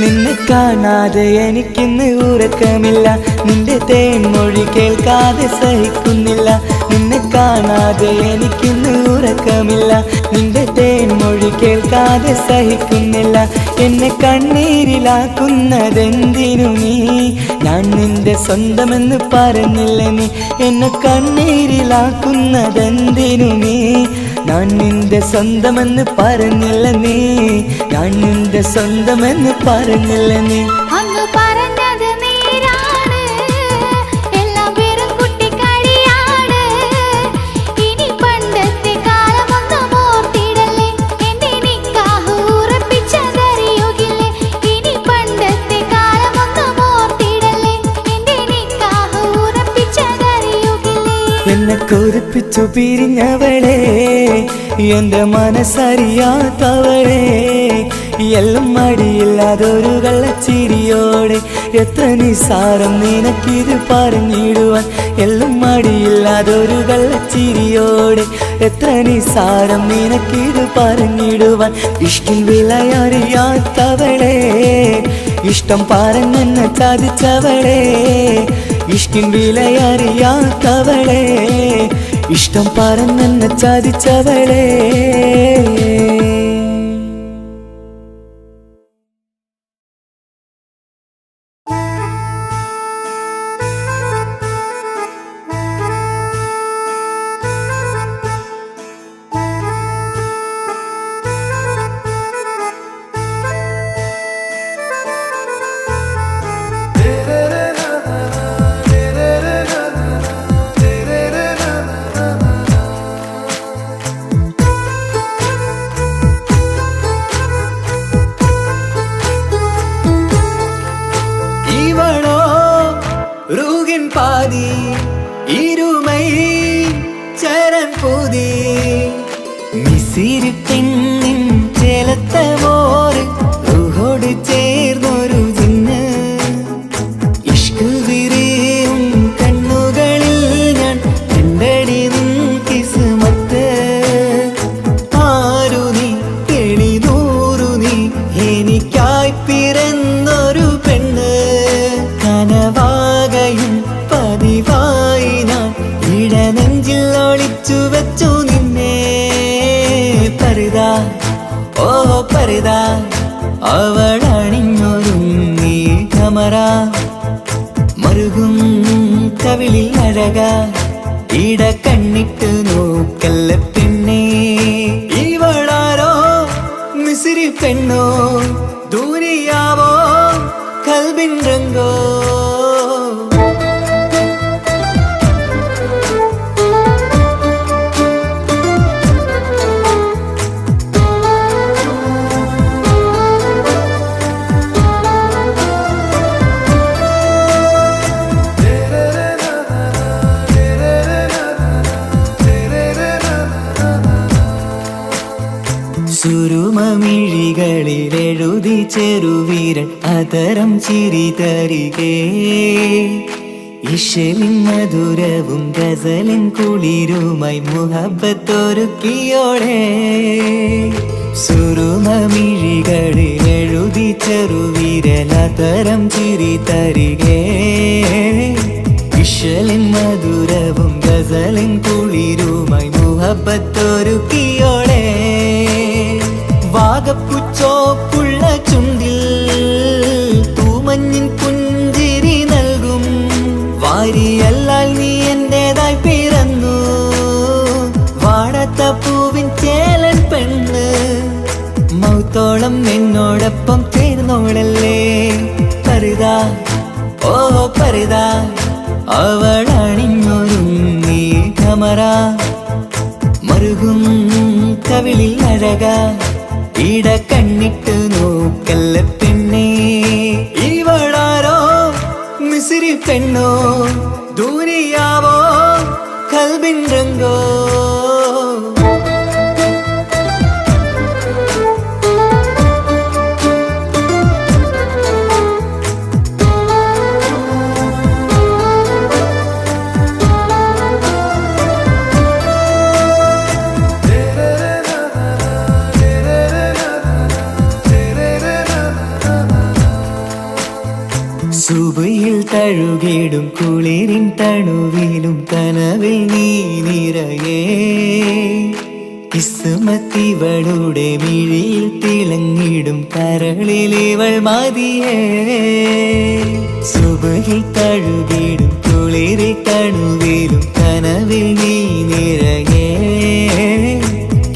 നിന്നെ കാണാതെ എനിക്കിന്ന് ഉറക്കമില്ല, നിന്റെ തേൻമൊഴി കേൾക്കാതെ സഹിക്കുന്നില്ല. നിന്നെ കാണാതെ എനിക്കിന്ന് ഉറക്കമില്ല, നിന്റെ തേൻമൊഴി കേൾക്കാതെ സഹിക്കുന്നില്ല. എന്നെ കണ്ണീരിലാക്കുന്നതെന്തിനു നീ, ഞാൻ നിന്റെ സ്വന്തമെന്ന് പറഞ്ഞില്ല നീ. എന്നെ കണ്ണീരിലാക്കുന്നതെന്തിനു നീ, ഞാൻ നിന്റെ സ്വന്തമെന്ന് പറഞ്ഞില്ല നീ. ഞാൻ നിന്റെ സ്വന്തമെന്ന് പറഞ്ഞില്ല നീ.
അന്ന് പറഞ്ഞത് നേരാണ്, എല്ലാം വെറും കുട്ടിക്കളിയാണ്. ഇനി പണ്ടത്തെ കാലമൊന്നും ഓർത്തിടല്ലേ, എന്റെ നിക്കാഹ് ഉറപ്പിച്ചതറിയുകില്ലേ. ഇനി പണ്ടത്തെ കാലമൊന്നും ഓർത്തിടല്ലേ, എന്റെ നിക്കാഹ് ഉറപ്പിച്ചതറിയുകില്ലേ.
എന്നെ കൊതിപ്പിച്ചു പിരിഞ്ഞവളെ, എന്റെ മനസ്സറിയാത്തവളെ. എല്ലാം മടിയില്ലാതൊരു കള്ളച്ചിരിയോടെ എത്ര നിസാരം നിനക്കിത് പറഞ്ഞിടുവാൻ എല്ലാം മടിയില്ലാതൊരു കള്ളച്ചിരിയോടെ എത്ര നിസാരം നിനക്കിത് പറഞ്ഞിടുവാൻ ഇഷ്കിൽ വിലയറിയാത്തവളെ ഇഷ്ടം പറഞ്ഞെന്നെ ചതിച്ചവളെ ഇഷ്കിൻ വിലയറിയാത്തവളെ ഇഷ്ടം പറഞ്ഞെന്നെ ചതിച്ചവളെ பாதி இருமை சரண் பூதி மிசிறு பெண்ணின் ചെലത്തമോര് റൂഹോട് ചേർന്നൊരു ജിന്ന് ഇഷ്ക് വിരിയും കണ്ണുകളിൽ ഞാൻ കണ്ടടി നിൻ കിസ്മത്ത് ആരു നീ തെളിനൂറു നീ എനിക്കായി പിറന്നൊരു പെണ്ണ് കനവാകയും പതിവായി ഞാൻ ഇടനെഞ്ചിൽ ഒളിച്ചു വെച്ചു നിന്നെ പരിതാ ഓ പരിതാ അവളണിഞ്ഞൊരുങ്ങി കമറ മറുകും കവിളിൽ അഴക ഇട കണ്ണിട്ട് നോക്കല്ല പെണ്ണേ ഇവളാരോ മിസിരി പെണ്ണോ ദൂരിയാവോ കൽബിൻ രംഗോ സുരുമമിഴികളിലെഴുതി ചെറുവീരൻ അതരം ചിരി തരികേ ഇശലിൻ മധുരവും ഗസലിൻ കുളിരുമായി മുഹബത്തൊരുക്കിയോടെ സുരുമമിഴികളിലെഴുതി ചെറുവീരൻ അതരം ചിരി തരികേ ഇശലിൻ മധുരവും ഗസലിൻ കുളിരുമായി മുഹബത്തൊരുക്കിയോടെ വാഗപ്പുച്ചോപ്പുള്ള ചുണ്ടിൽ തൂമഞ്ഞിൻ പുഞ്ചിരി നൽകും വാരിയല്ലാൽ നീ എന്റേതായി പിറന്നു വാടാത്ത പൂവിൻ ചേലൻ പെണ്ണ് മൗത്തോളം എന്നോടൊപ്പം ചേർന്നോളല്ലേ പരിതാ ഓ പരിതാ അവളണിഞ്ഞൊരുങ്ങി കമറ മറുകും കവിളിൽ അഴക ഇട കണ്ണിട്ട് നോക്കല്ല പെണ്ണേ ഇവളാരോ മിസിരി പെണ്ണോ ദൂരിയാവോ കൽബിൻ രംഗോ സുബയിൽ തഴുകിടും കുളിരിൻ തണുവിലും കനവിൽ നീ നിറയേ കിസ്മത്തിവളുടെ മിഴിയിൽ തിളങ്ങിടും കരളിലിവൾ മതിയേ സുബയിൽ തഴുകിടും കുളിരിൻ തണുവിലും കനവിൽ നീ നിറയേ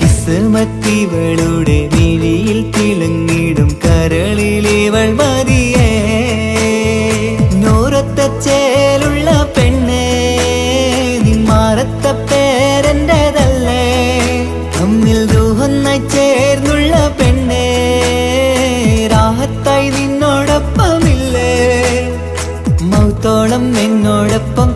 കിസ്മത്തിവളുടെ മിഴിയിൽ തിളങ്ങിടും കരളിലിവൾ മതിയേ ചേലുള്ള പെണ്ണേ നിന്മാറത്ത പേരെന്റേതല്ലേ തമ്മിൽ ദൂഹൊന്നായി ചേർന്നുള്ള പെണ്ണേ രാഹത്തായി നിന്നോടൊപ്പമില്ലേ മൗത്തോളം എന്നോടൊപ്പം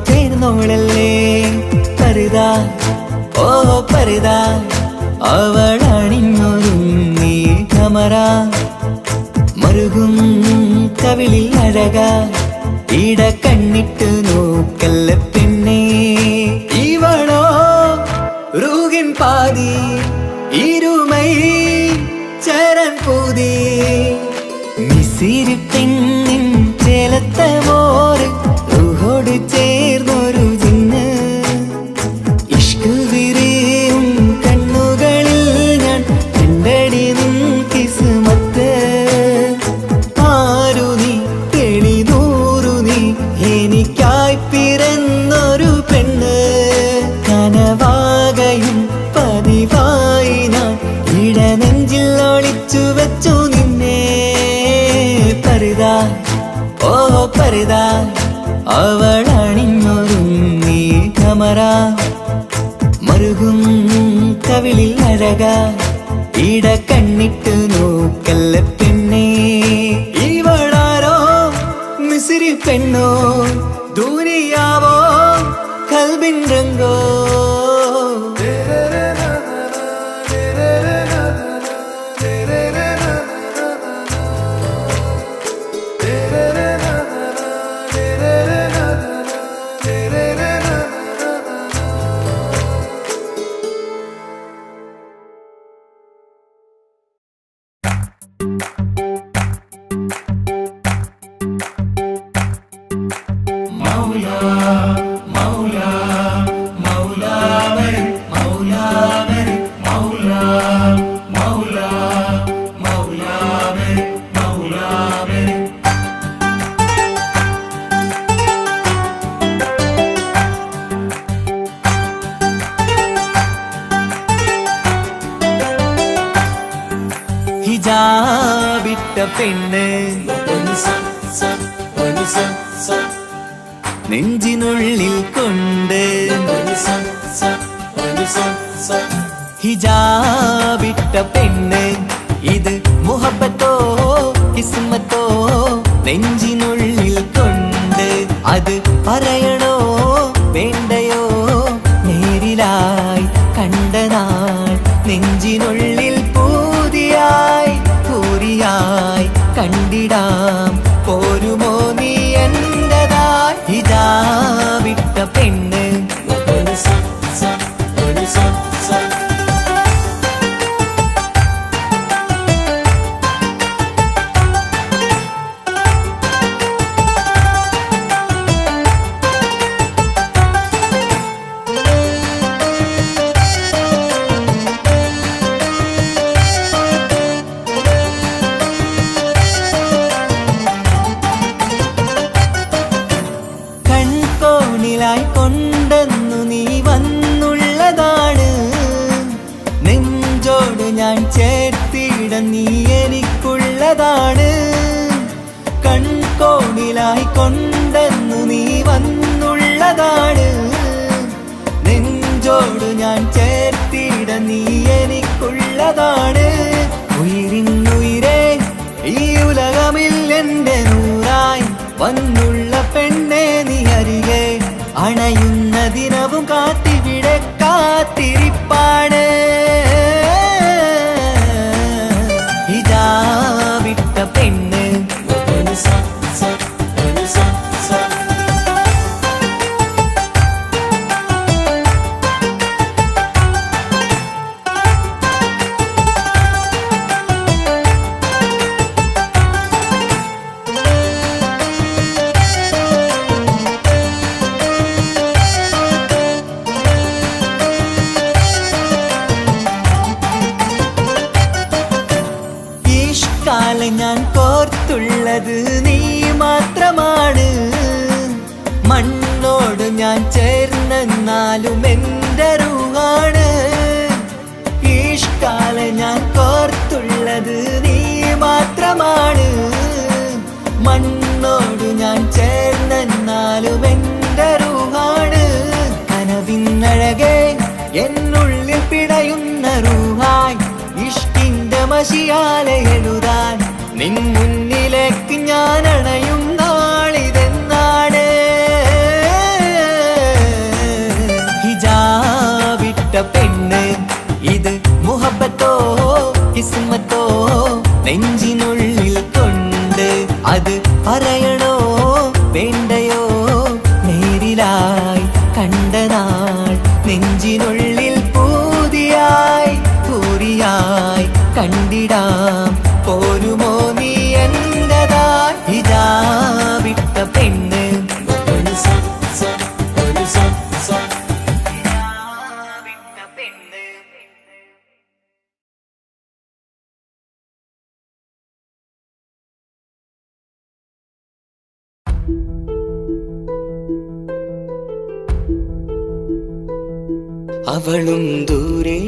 ഇട കണ്ണിട്ട് നോക്കല്ല പെണ്ണേ ഇവളോ റൂകിൻ പാതി ഇരുമൈ ചരൻ പൂതി മിസിരി പെണ്ണിൻ ചേലത്ത മോറ് റൂഹോട് ചേർന്നൊരു ജിന്ന് ഇഷ്ക് വിരിയും കണ്ണുകളിൽ ഞാൻ കണ്ടടി നിൻ കിസ്മത്ത് ആരു നീ തെളിനൂറു നീ എനിക്കായി പിറന്നൊരു പെണ്ണ് കനവാകയും പതിവായി ഞാൻ ഇടനെഞ്ചിൽ ഒളിച്ചു വെച്ചു നിന്നെ പരിതാ ഓ പരിതാ അവളണിഞ്ഞൊരുങ്ങി കമറ മറുകും കവിളിൽ അഴക ഇട കണ്ണിട്ട് നോക്കല്ല പെണ്ണേ ഇവളാരോ മിസിരി പെണ്ണോ ദൂരിയാവോ കൽബിൻ രംഗോ ഹിജാബിട്ട പെണ്ണ് നെഞ്ചിനുള്ളിൽ കൊണ്ട് ഹിജാബിട്ട പെണ്ണ് ഇത് മുഹബത്തോ കിസ്മത്തോ നെഞ്ചിനുള്ളിൽ കൊണ്ട് അത് പറയണോ വേണ്ടയോ നേരിലായി കണ്ട നാൾ നെഞ്ചിനുള്ളിൽ പൂതിയായി പൂരിയായി കണ്ടിടാം പോരുമോ നീ എന്റതായി ഹിജാബിട്ട പെണ്ണ് കൊണ്ടെന്നു നീ വന്നുള്ളതാണ് നെഞ്ചോട് ഞാൻ ചേർത്തിട നീ എനിക്കുള്ളതാണ് കൺകോണിലായി കൊണ്ടെന്നു നീ വന്നുള്ളതാണ് നെഞ്ചോട് ഞാൻ ചേർത്തിട നീ എനിക്കുള്ളതാണ് ഉയിരിന്നുയിരേ ഈ ഉലകമിൽ എന്റെ നൂറായി വന്നുള്ള പെണ്ണെ നീ അരികെ അണയുന്ന ദിനവും കാത്തിവിടെ കാത്തിരിപ്പാണ് ഹിജാബിട്ട പെണ്ണ് ഞാൻ കോർത്തുള്ളത് നീ മാത്രമാണ് മണ്ണോട് ഞാൻ ചേർന്നെന്നാലും എൻ്റെ റൂഹാണ് ഈഷ്കാല ഞാൻ കോർത്തുള്ളത് നീ മാത്രമാണ് മണ്ണോട് ഞാൻ ചേർന്നെന്നാലും എൻ്റെ റൂഹാണ് കനവിന്നഴകെ എന്നുള്ളിൽ പിടയുന്ന റൂഹായി ഇഷ്കിന്റെ മഷിയാലെ എഴുതാൻ നിൻ മുന്നിലേക്ക് ഞാൻ അണയും നാളിതെന്നാണ് ഹിജാബിട്ട പെണ്ണ് ഇത് മുഹബത്തോ കിസ്മത്തോ നെഞ്ചിനുള്ളിൽ കൊണ്ട് അത് പറയണോ വേണ്ടയോ നേരിലായി കണ്ട നാൾ നെഞ്ചിനുള്ളിൽ പൂതിയായി പൂരിയായി കണ്ടിടാം പോരുമോ നീ എന്റതായി ഹിജാബിട്ട പെണ്ണ് അവളും ദൂരെ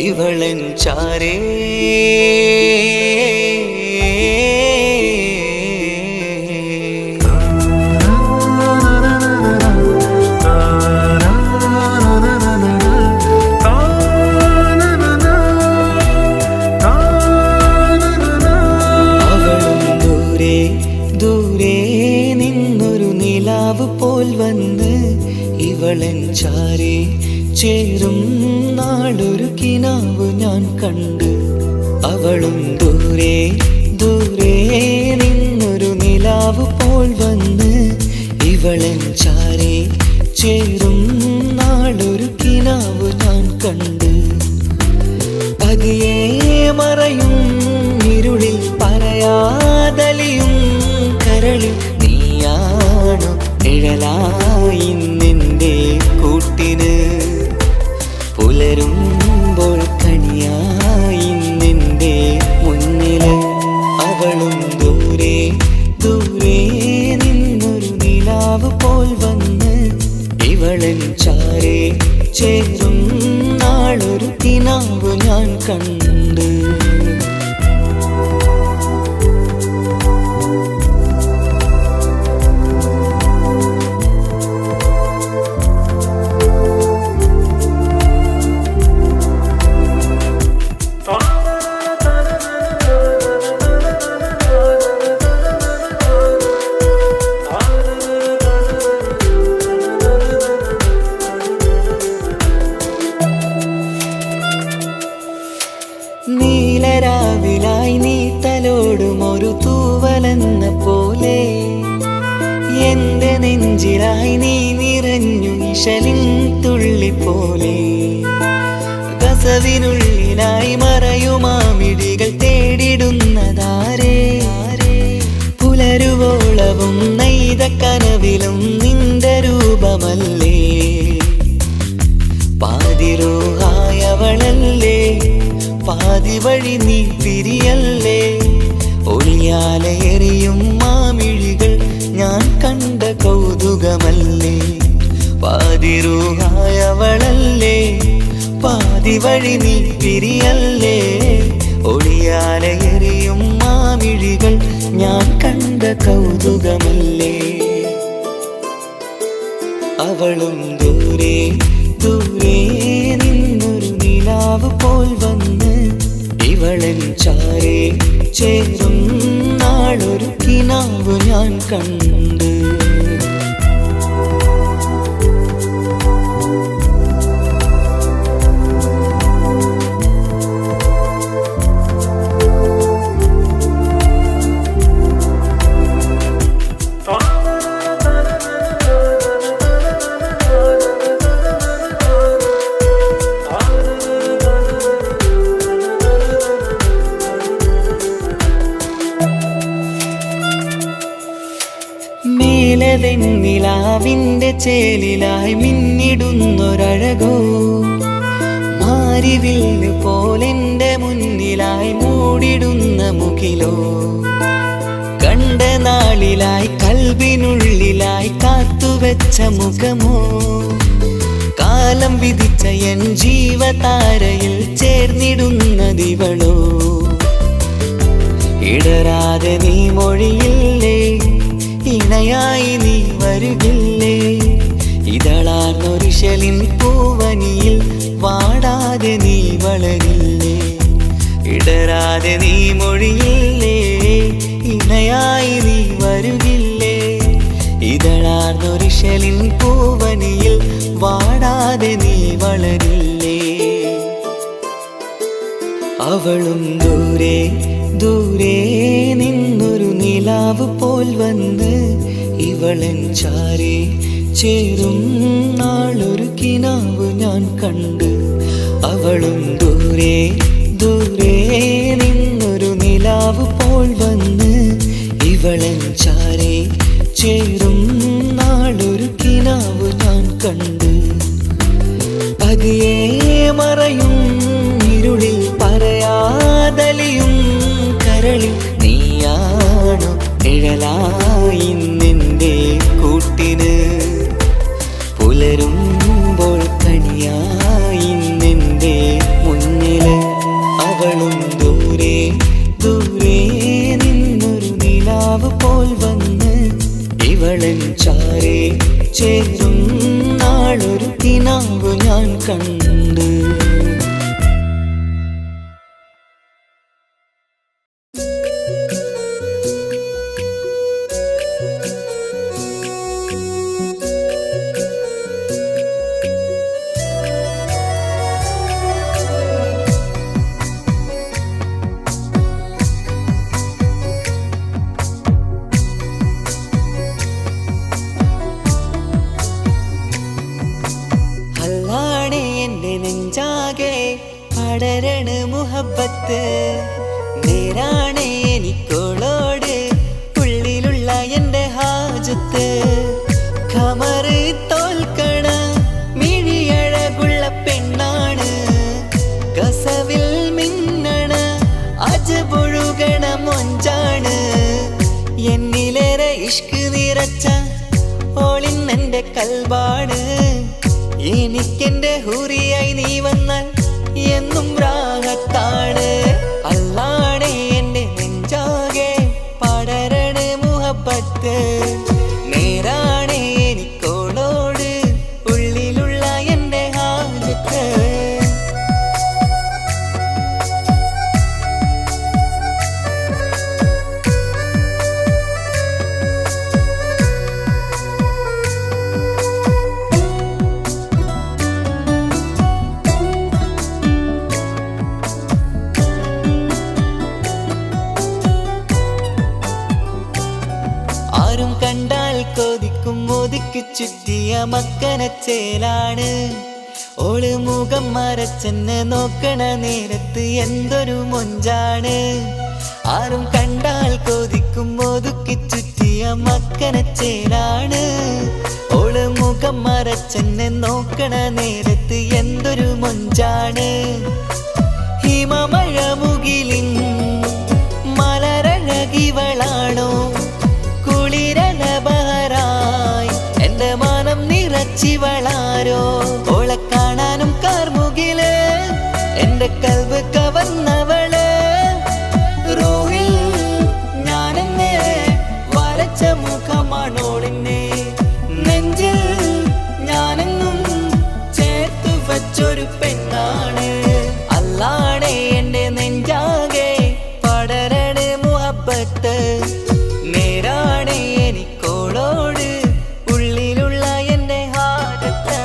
ഇവളൻ ചാരേ പോൽ വന്ന് ഇവളൻ ചാരേ ചേരും നാളൊരു കിനാവ് ഞാൻ കണ്ട് അവളും ദൂരെ ദൂരെ നിന്നൊരു നിലാവ് പോൽ വന്ന് ഇവളൻ ചാരേ ചേരും നാളൊരു കിനാവ് ഞാൻ കണ്ട് പതിയെ മറയും ഇരുളിൽ പറയാതലിയും കരളിൽ നീയാണോ നിഴലായി നിന്റെ കൂട്ടിന് പുലരുമ്പോൾ കണിയായി നിന്റെ മുന്നില് അവളും ദൂരെ ദൂരെ നിന്നൊരു നിലാവ് പോൽ വന്ന് ഇവളൻ ചാരേ ചേരും നാളൊരു കിനാവ് ഞാൻ കണ്ട് നീലരാവിലായി നീ തലോടും ഒരു തൂവലെന്ന പോലെ എന്റെ നെഞ്ചിലായി നീ നിറഞ്ഞു ഇശലിൻ തുള്ളി പോലെ കസവിനുള്ളിലായി മറയുമാമിഴികൾ തേടിടുന്നതാരേ പുലരുവോളവും നെയ്ത കനവിലും നിന്റെ രൂപമല്ലേ പാതിരോഹായവളല്ലേ പാതി വഴി നീ പിരിയല്ലേ ഒളിയാലെ എറിയും മാമിഴികൾ ഞാൻ കണ്ട കൗതുകമല്ലേ പാതിരൂഹായവളല്ലേ പാതി വഴി നീ പിരിയല്ലേ ഒളിയാലെ എറിയും മാമിഴികൾ ഞാൻ കണ്ട കൗതുകമല്ലേ അവളും ദൂരെ ദൂരെ നിന്നൊരു നിലാവ് പോൽ വന്ന് ഇവളൻ ചാരേ ചേരും നാളൊരു കിനാവ് ഞാൻ കണ്ട് നിലാവിന്റെ ചേലിലായി മിന്നിടുന്നൊരഴകോ മാരിവില്ല് പോലെന്റെ മുന്നിലായി മൂടിടുന്ന മുകിലോ കണ്ട നാളിലായി കൽബിനുള്ളിലായി കാത്തുവെച്ച മുഖമോ കാലം വിധിച്ച എൻ ജീവതാരയിൽ ചേർന്നിടുന്നതിവളോ ഇടരാതെ നീ മൊഴിയില്ലേ ഇണയായി നീ വരുകില്ലേ ഇതളാർന്നൊരിശലിൻ പൂവനിയിൽ വാടാതെ നീ വളരില്ലേ ഇടരാതെ നീ മൊഴിയില്ലേ ഇണയായി നീ വരുകില്ലേ ഇതളാർന്നൊരിശലിൻ പൂവനിയിൽ വാടാതെ നീ വളരില്ലേ അവളും ദൂരെ ദൂരെ നിന്നൊരു നിലാവ് പോൽ വന്ന് ഇവളൻ ചാരി ചേരും നാളൊരു കിനാവ് ഞാൻ കണ്ട്. അവളും ദൂരെ ദൂരെ നിന്നൊരു നിലാവ് പോൽ വന്ന് ഇവളൻ ചാരി ചേരും നാളൊരു കിനാവ് ഞാൻ കണ്ട്. പതിയെ മറയും ഇരുളിൽ പറയാതലിയും കരളിൽ നീയാണോ നിഴലായി നിന്റെ കൂട്ടിന്. പുലരുമ്പോൾ കണിയായി നിന്റെ മുന്നില്. അവളും ദൂരെ ദൂരെ നിന്നൊരു നിലാവ് പോൽ വന്ന് ഇവളൻ ചാരേ ചേരും നാളൊരു കിനാവ് ഞാൻ കണ്ട്. പടരണ മുഹബത്ത് നേരാണ് എനിക്കോളോട് ഉള്ളിലുള്ള എൻ്റെ ഹാജത്ത്. ഖമറ് തോൽക്കണ മിഴിയഴകുള്ള പെണ്ണാണ്, കസവിൽ മിന്നണ അജപൊഴുകണ മൊഞ്ചാണ്. എന്നിലേറെ ഇഷ്ക് നിറച്ച ഓളിന്നെൻ്റെ കൽബാണ്. എനിക്കെൻ്റെ ഹൂറിയായി നീ വന്നാൽ എന്നും രാഗത്താണ്. അല്ലാണേ എൻ്റെ നെഞ്ചാകെ പടരണ മുഹബത്ത് നേരാണേ എനിക്കോളോട് ഉള്ളിലുള്ള എൻ്റെ ഹാജത്ത്. കണ്ടാൽ കൊതിക്കും ഒതുക്കി ചുറ്റിയ മക്കനച്ചേലാണ്. ഓള് മുഖം മറച്ചെന്നെ നോക്കണ നേരത്ത് എന്തൊരു മൊഞ്ചാണ്. ആരും കണ്ടാൽ കൊതിക്കും ഒതുക്കി ചുറ്റിയ മക്കനച്ചേലാണ്. ഓള് മുഖം മറച്ചെന്നെ നോക്കണ നേരത്ത് എന്തൊരു മൊഞ്ചാണ്. ഹിമമഴ മുകിലിൻ മലരഴകിവളാണോ കുളിരലബഹരായി എൻ്റെ മാനം നിറച്ചിവളാരോ. ഓളെ കാണാനും കാർമുകില് എൻ്റെ കൽബ് കവർന്നവള്. റൂഹിൽ ഞാനെന്നെ വരച്ച മുഖമാണോളിന്നെ, നെഞ്ചിൽ ഞാനെന്നും ചേർത്തു വച്ചൊരു പെണ്ണാണ്. അല്ലാണേ എൻ്റെ നെഞ്ചാകെ പടരണ മുഹബത്ത് നേരാണേ എനിക്കോളോട് ഉള്ളിലുള്ള എൻ്റെ ഹാജത്ത്.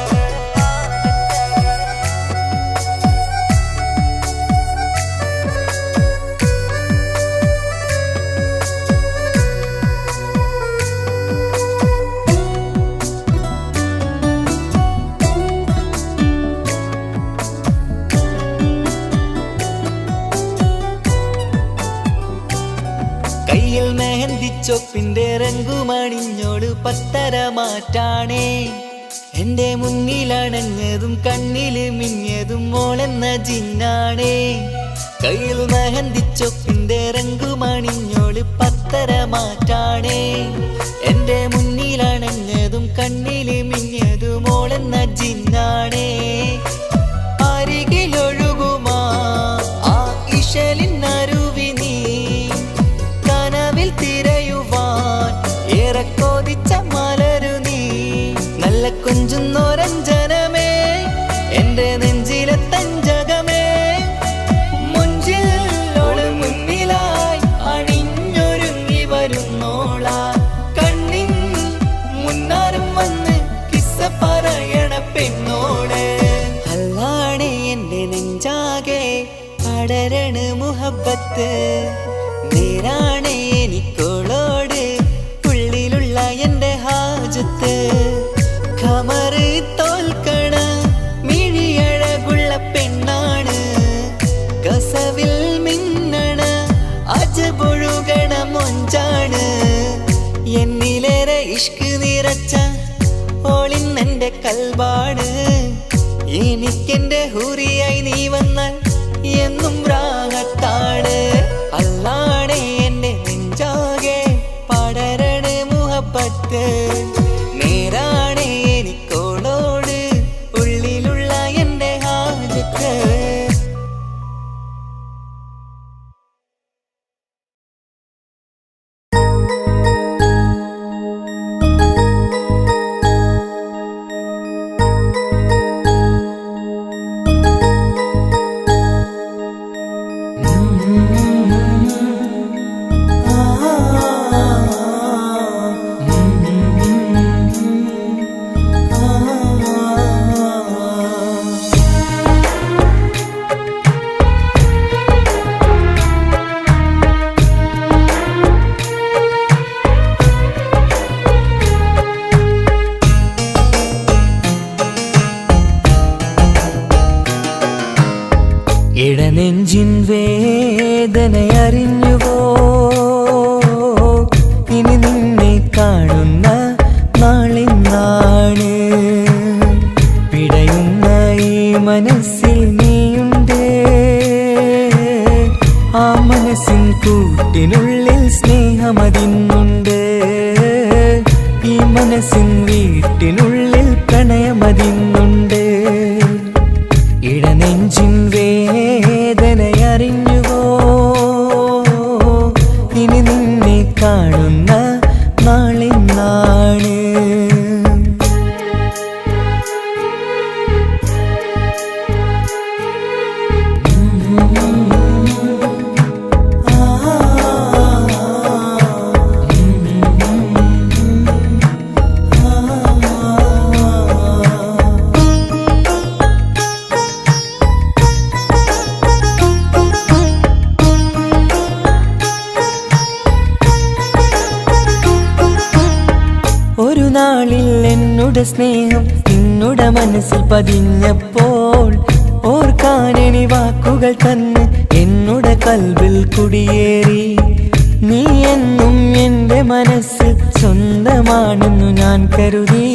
കയ്യിൽ മെഹന്തിച്ചൊപ്പിന്റെ രംഗുമണിഞ്ഞോട് പത്തര മാറ്റാണേ. എൻ്റെ മുന്നിലണഞ്ഞതും കണ്ണില് മിഞ്ഞതും മോളെന്ന ജിന്നാണേ. കയ്യിൽ മെഹന്തിച്ചൊപ്പിന്റെ രംഗുമണിഞ്ഞോട് പത്തര മാറ്റാണേ. എൻ്റെ മുന്നിലണഞ്ഞതും കണ്ണില് മിഞ്ഞതും മോളെന്ന ജിന്നാണേ. അരികിലൊഴുകുമാ ആ ഇശലിനരുവി നീ കനവിൽ തിരയുവാൻ ഏറെ കൊതിച്ച മലരു നീ. നല്ല കൊഞ്ചുന്നോരഞ്ജനമേ എൻ്റെ നെഞ്ചിലെ തഞ്ചകമേ. മുഞ്ചിൽ ഓള് മുന്നിലായി അണിഞ്ഞൊരുങ്ങി വരുന്നോളാ. കണ്ണിൻ മുന്നാരം വന്ന് കിസ്സ പറയണ പെണ്ണോട്. അല്ലാണേ എൻ്റെ നെഞ്ചാകെ പടരണ മുഹബത്ത് നേരാണ് എനിക്കോളോട് ഉള്ളിലുള്ള എൻ്റെ ഹാജത്ത് ഖമറ് തോൽക്കണ മിഴിയഴകുള്ള പെണ്ണാണ് കസവിൽ മിന്നണ അജബൊഴുകണ മൊഞ്ചാണ് എന്നിലേറെ ഇഷ്ക് നിറച്ച ഓളിന്നെൻ്റെ കൽബാണ് എനിക്കെന്റെ ഹൂറിയായി നീ വന്നാൽ എന്നും റാഹത്താണ് അല്ലാണേ എൻ്റെ നെഞ്ചാകെ പടരണ മുഹബത്ത് നേരാണേ എനിക്കോളോട് ഉള്ളിലുള്ള എൻ്റെ ഹാജത്ത് ഇടനെഞ്ചിൻ വേദനയറിഞ്ഞുവോ ഇനി നിന്നെ കാണുന്ന നാളിന്നാണ് പിടയുന്ന ഈ മനസ്സിൽ നീയുണ്ട് ആ മനസ്സിൻ കൂട്ടിനുള്ളിൽ സ്നേഹമതിന്നുണ്ട് ഈ മനസ്സിൻ വീട്ടിനുള്ളിൽ പ്രണയമതിന്നുണ്ട് ഇടനെഞ്ചിൻ വേദനയറിഞ്ഞുവോ ഇനി നിന്നെ കാണുന്ന നാളിന്നാണ് ഒരു നാളിൽ എന്നുടെ സ്നേഹം നിന്നുടെ മനസ്സിൽ പതിഞ്ഞപ്പോൾ ഓർക്കാനെനി വാക്കുകൾ തന്ന് എന്നുടെ കൽബിൽ കുടിയേറി നീ എന്നും എൻ്റെ മനസ്സിൽ സ്വന്തമാണെന്നു ഞാൻ കരുതി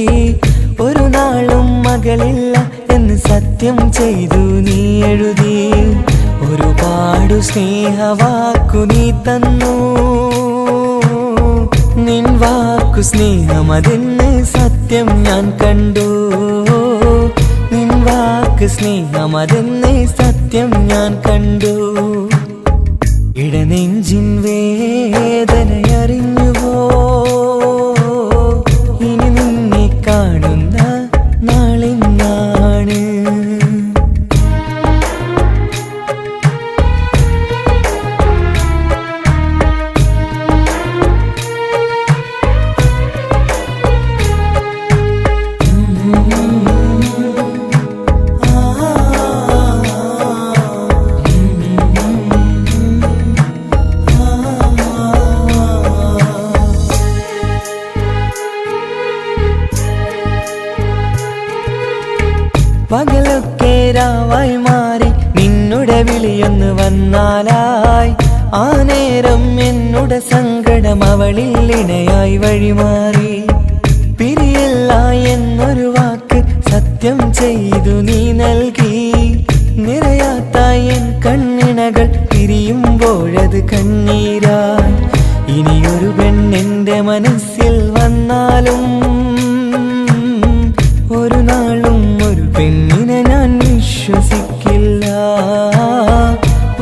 ഒരു നാളും മകളില്ല എന്ന് സത്യം ചെയ്തു നീ എഴുതി ഒരുപാടു സ്നേഹവാക്കു നീ തന്നു നിൻ വാക്കു സ്നേഹമതെന്ന് സത്യം ഞാൻ കണ്ടു നിൻ വാക്ക് സ്നേഹമതെന്ന് സത്യം ഞാൻ കണ്ടു ഇടനെഞ്ചിൻ വേദനയറിഞ്ഞുവോ ഇനി നിന്നെ കാണുന്ന നാളിന്നാണ് പകലൊക്കെ രാവായി മാറി നിന്നുടെ വിളിയൊന്ന് വന്നാലായി ആ നേരം എന്നുടെ സങ്കടം അവളിൽ ഇണയായി വഴിമാറി പിരിയല്ല എന്നൊരു വാക്ക് സത്യം ചെയ്തു നീ നൽകി നിറയാത്ത എൻ കണ്ണിണകൾ പിരിയുമ്പോഴത് കണ്ണീരായി ഇനിയൊരു പെണ്ണെന്റെ മനസ്സിൽ വന്നാലും ഒരു നാളും ഒരു പെണ്ണിനെ ഞാൻ വിശ്വസിക്കില്ല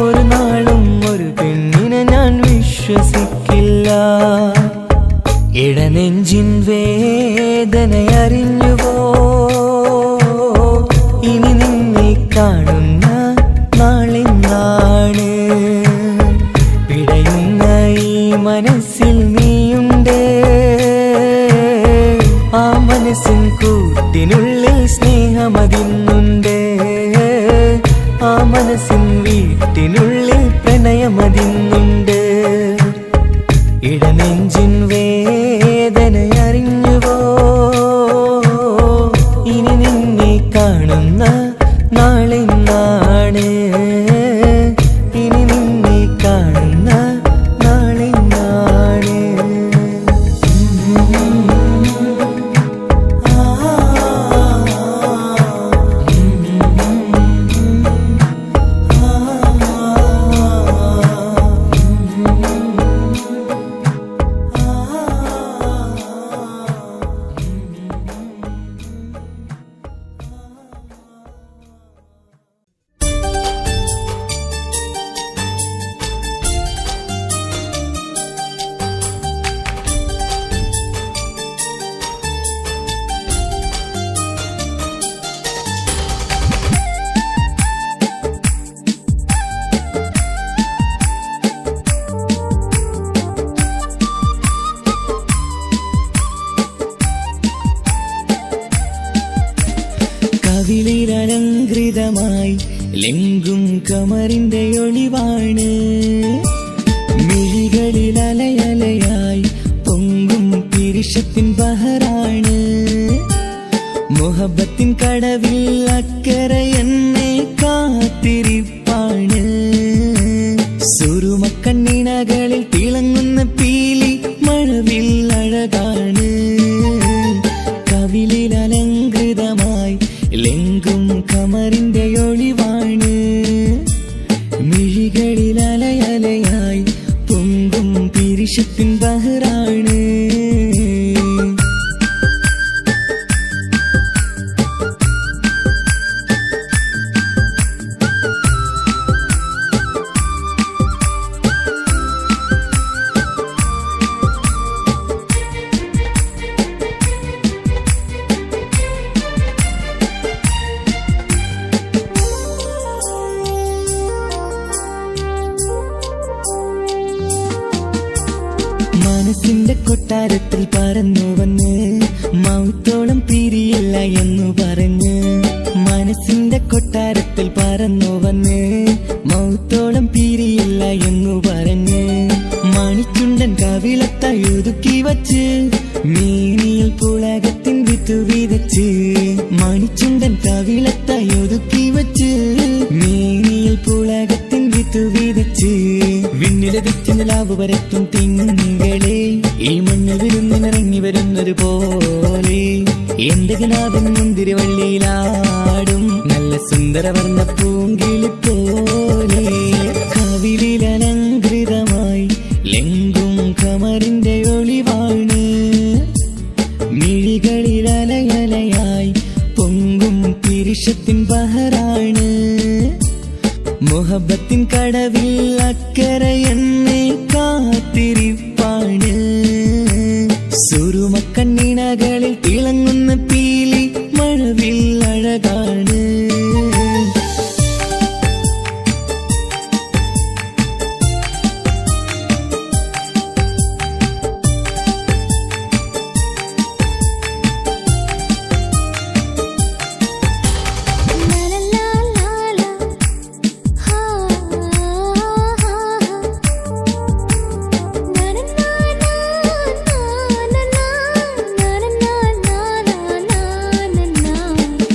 ഒരു നാളും ഒരു പെണ്ണിനെ ഞാൻ വിശ്വസിക്കില്ല ഇടനെഞ്ചിൻ വേദനയറിഞ്ഞുവോ ഇനി നിന്നെ കാണുന്ന നാളിന്നാണ് പിടയുന്ന ഈ മനസ്സിൽ നീയുണ്ട് ആ മനസ്സിൻ കൂട്ടിനുള്ളിൽ സ്നേഹമതിന്നുണ്ട് ആ മനസ്സിൻ വീട്ടിനുള്ളിൽ കമറിന്റെ ഒളിവാണ് മിഴികളിൽ അലയലയായി പൊങ്കും പിരിശത്തിൻ ബഹറാണ് മുഹബത്തിൻ കടവിൽ അക്കരെ എന്നെ കാത്തിരിപ്പാണ് സുറുമക്കണ്ണിണകളിൽ തിളങ്ങുന്ന പീലി മഴവിൽ അഴകാണ് കവിളിൽ അലങ്കൃതമായി ലെങ്കും കമറിന്റെ ഒളിവാണ് മിഴികളിൽ അലയലയായി പൊങ്കും പിരിശത്തിൻ ബഹറാണ് മനസ്സിന്റെ കൊട്ടാരത്തിൽ പറന്നു വന്ന് മൗത്തോളം പിരിയില്ല എന്നു പറഞ്ഞ് മനസ്സിന്റെ കൊട്ടാരത്തിൽ പറന്നു വന്ന് മൗത്തോളം പിരിയില്ല എന്നു പറഞ്ഞ് മണിച്ചുണ്ടൻ കവിളത്തായി ഒതുക്കി വച്ച് മീനിയിൽ പുളകത്തിൻ വിത്തു വിതച്ച് മണിച്ചുണ്ടൻ കവിളത്തായി ഒതുക്കി വച്ച് മീനിയിൽ പുളകത്തിൻ വിത്തു വിതച്ച് വിണ്ണിലതിച്ച് നിലാവ് വരത്തും തിങ്കളെ ഈ മണ്ണിൽ വിരുന്നിനിറങ്ങി വരുന്നത് പോലെ എന്റെ കിനാവിൻ മുന്തിരിവള്ളിയിലാടും നല്ല സുന്ദരവർണ്ണ പൂങ്കിളി പോലെ കവിളിൽ അലങ്കൃതമായി ലെങ്കും കമറിന്റെ ഒളിവാണ് മിഴികളിൽ അലയലയായി പൊങ്കും പിരിശത്തിൻ ബഹറാണ് മുഹബത്തിൻ കടവിൽ അക്കരെ എന്നെ കാത്തിരിപ്പാണ് സുറുമക്കണ്ണിണകളിൽ തിളങ്ങുന്ന പീലി മഴവിൽ അഴകാണ്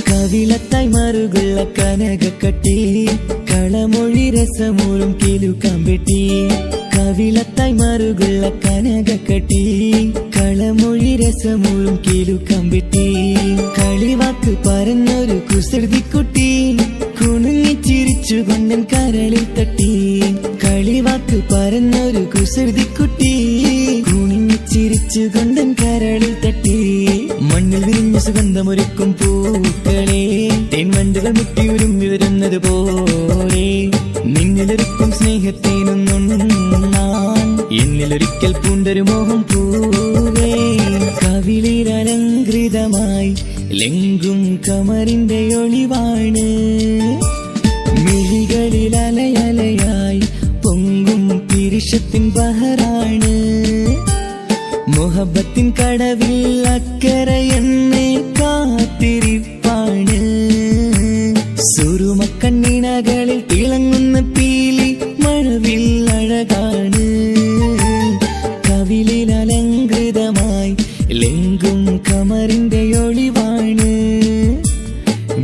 കവിളത്തായി മറുകുള്ള കനകക്കട്ടി കളമൊഴി രസമൂറും കിലുക്കാമ്പെട്ടി കവിളത്തായി മറുകുള്ള കനകക്കട്ടി കളമൊഴി രസമൂറും കിലുക്കാമ്പെട്ടി കളിവാക്ക് പറഞ്ഞൊരു കുസൃതിക്കുട്ടി കുണുങ്ങിച്ചിരിച്ചു കൊണ്ടൻ കരളിൽ തട്ടി കളിവാക്ക് പറഞ്ഞൊരു കുസൃതിക്കുട്ടി കുണിഞ്ഞിച്ചിരിച്ചു കൊണ്ടൻ കരളിൽ തട്ടി മണ്ണിൽ വിരിഞ്ഞ സുഗന്ധമൊരുക്കും പൂക്കളെ തേൻവണ്ടുകൾ മുട്ടിയുരുമ്മി വരുന്നത് പോലെ നിന്നിലൊരുക്കും സ്നേഹത്തേനൊന്നുണ്ണാൻ എന്നിലൊരിക്കൽ പൂണ്ടൊരു മോഹം പൂവേ കവിളിൽ അലങ്കൃതമായി ലെങ്കും കമറിന്റെ ഒളിവാണ് മിഴികളിൽ അലയലയായി പൊങ്കും പിരിശത്തിൻ ബഹറാണ് മുഹബത്തിൻ കടവിൽ അക്കരെ എന്നെ കാത്തിരിപ്പാണ് സുറുമക്കണ്ണിണകളിൽ തിളങ്ങുന്ന പീലി മഴവിൽ അഴകാണ് കവിളിൽ അലങ്കൃതമായി ലെങ്കും കമറിന്റെ ഒളിവാണ്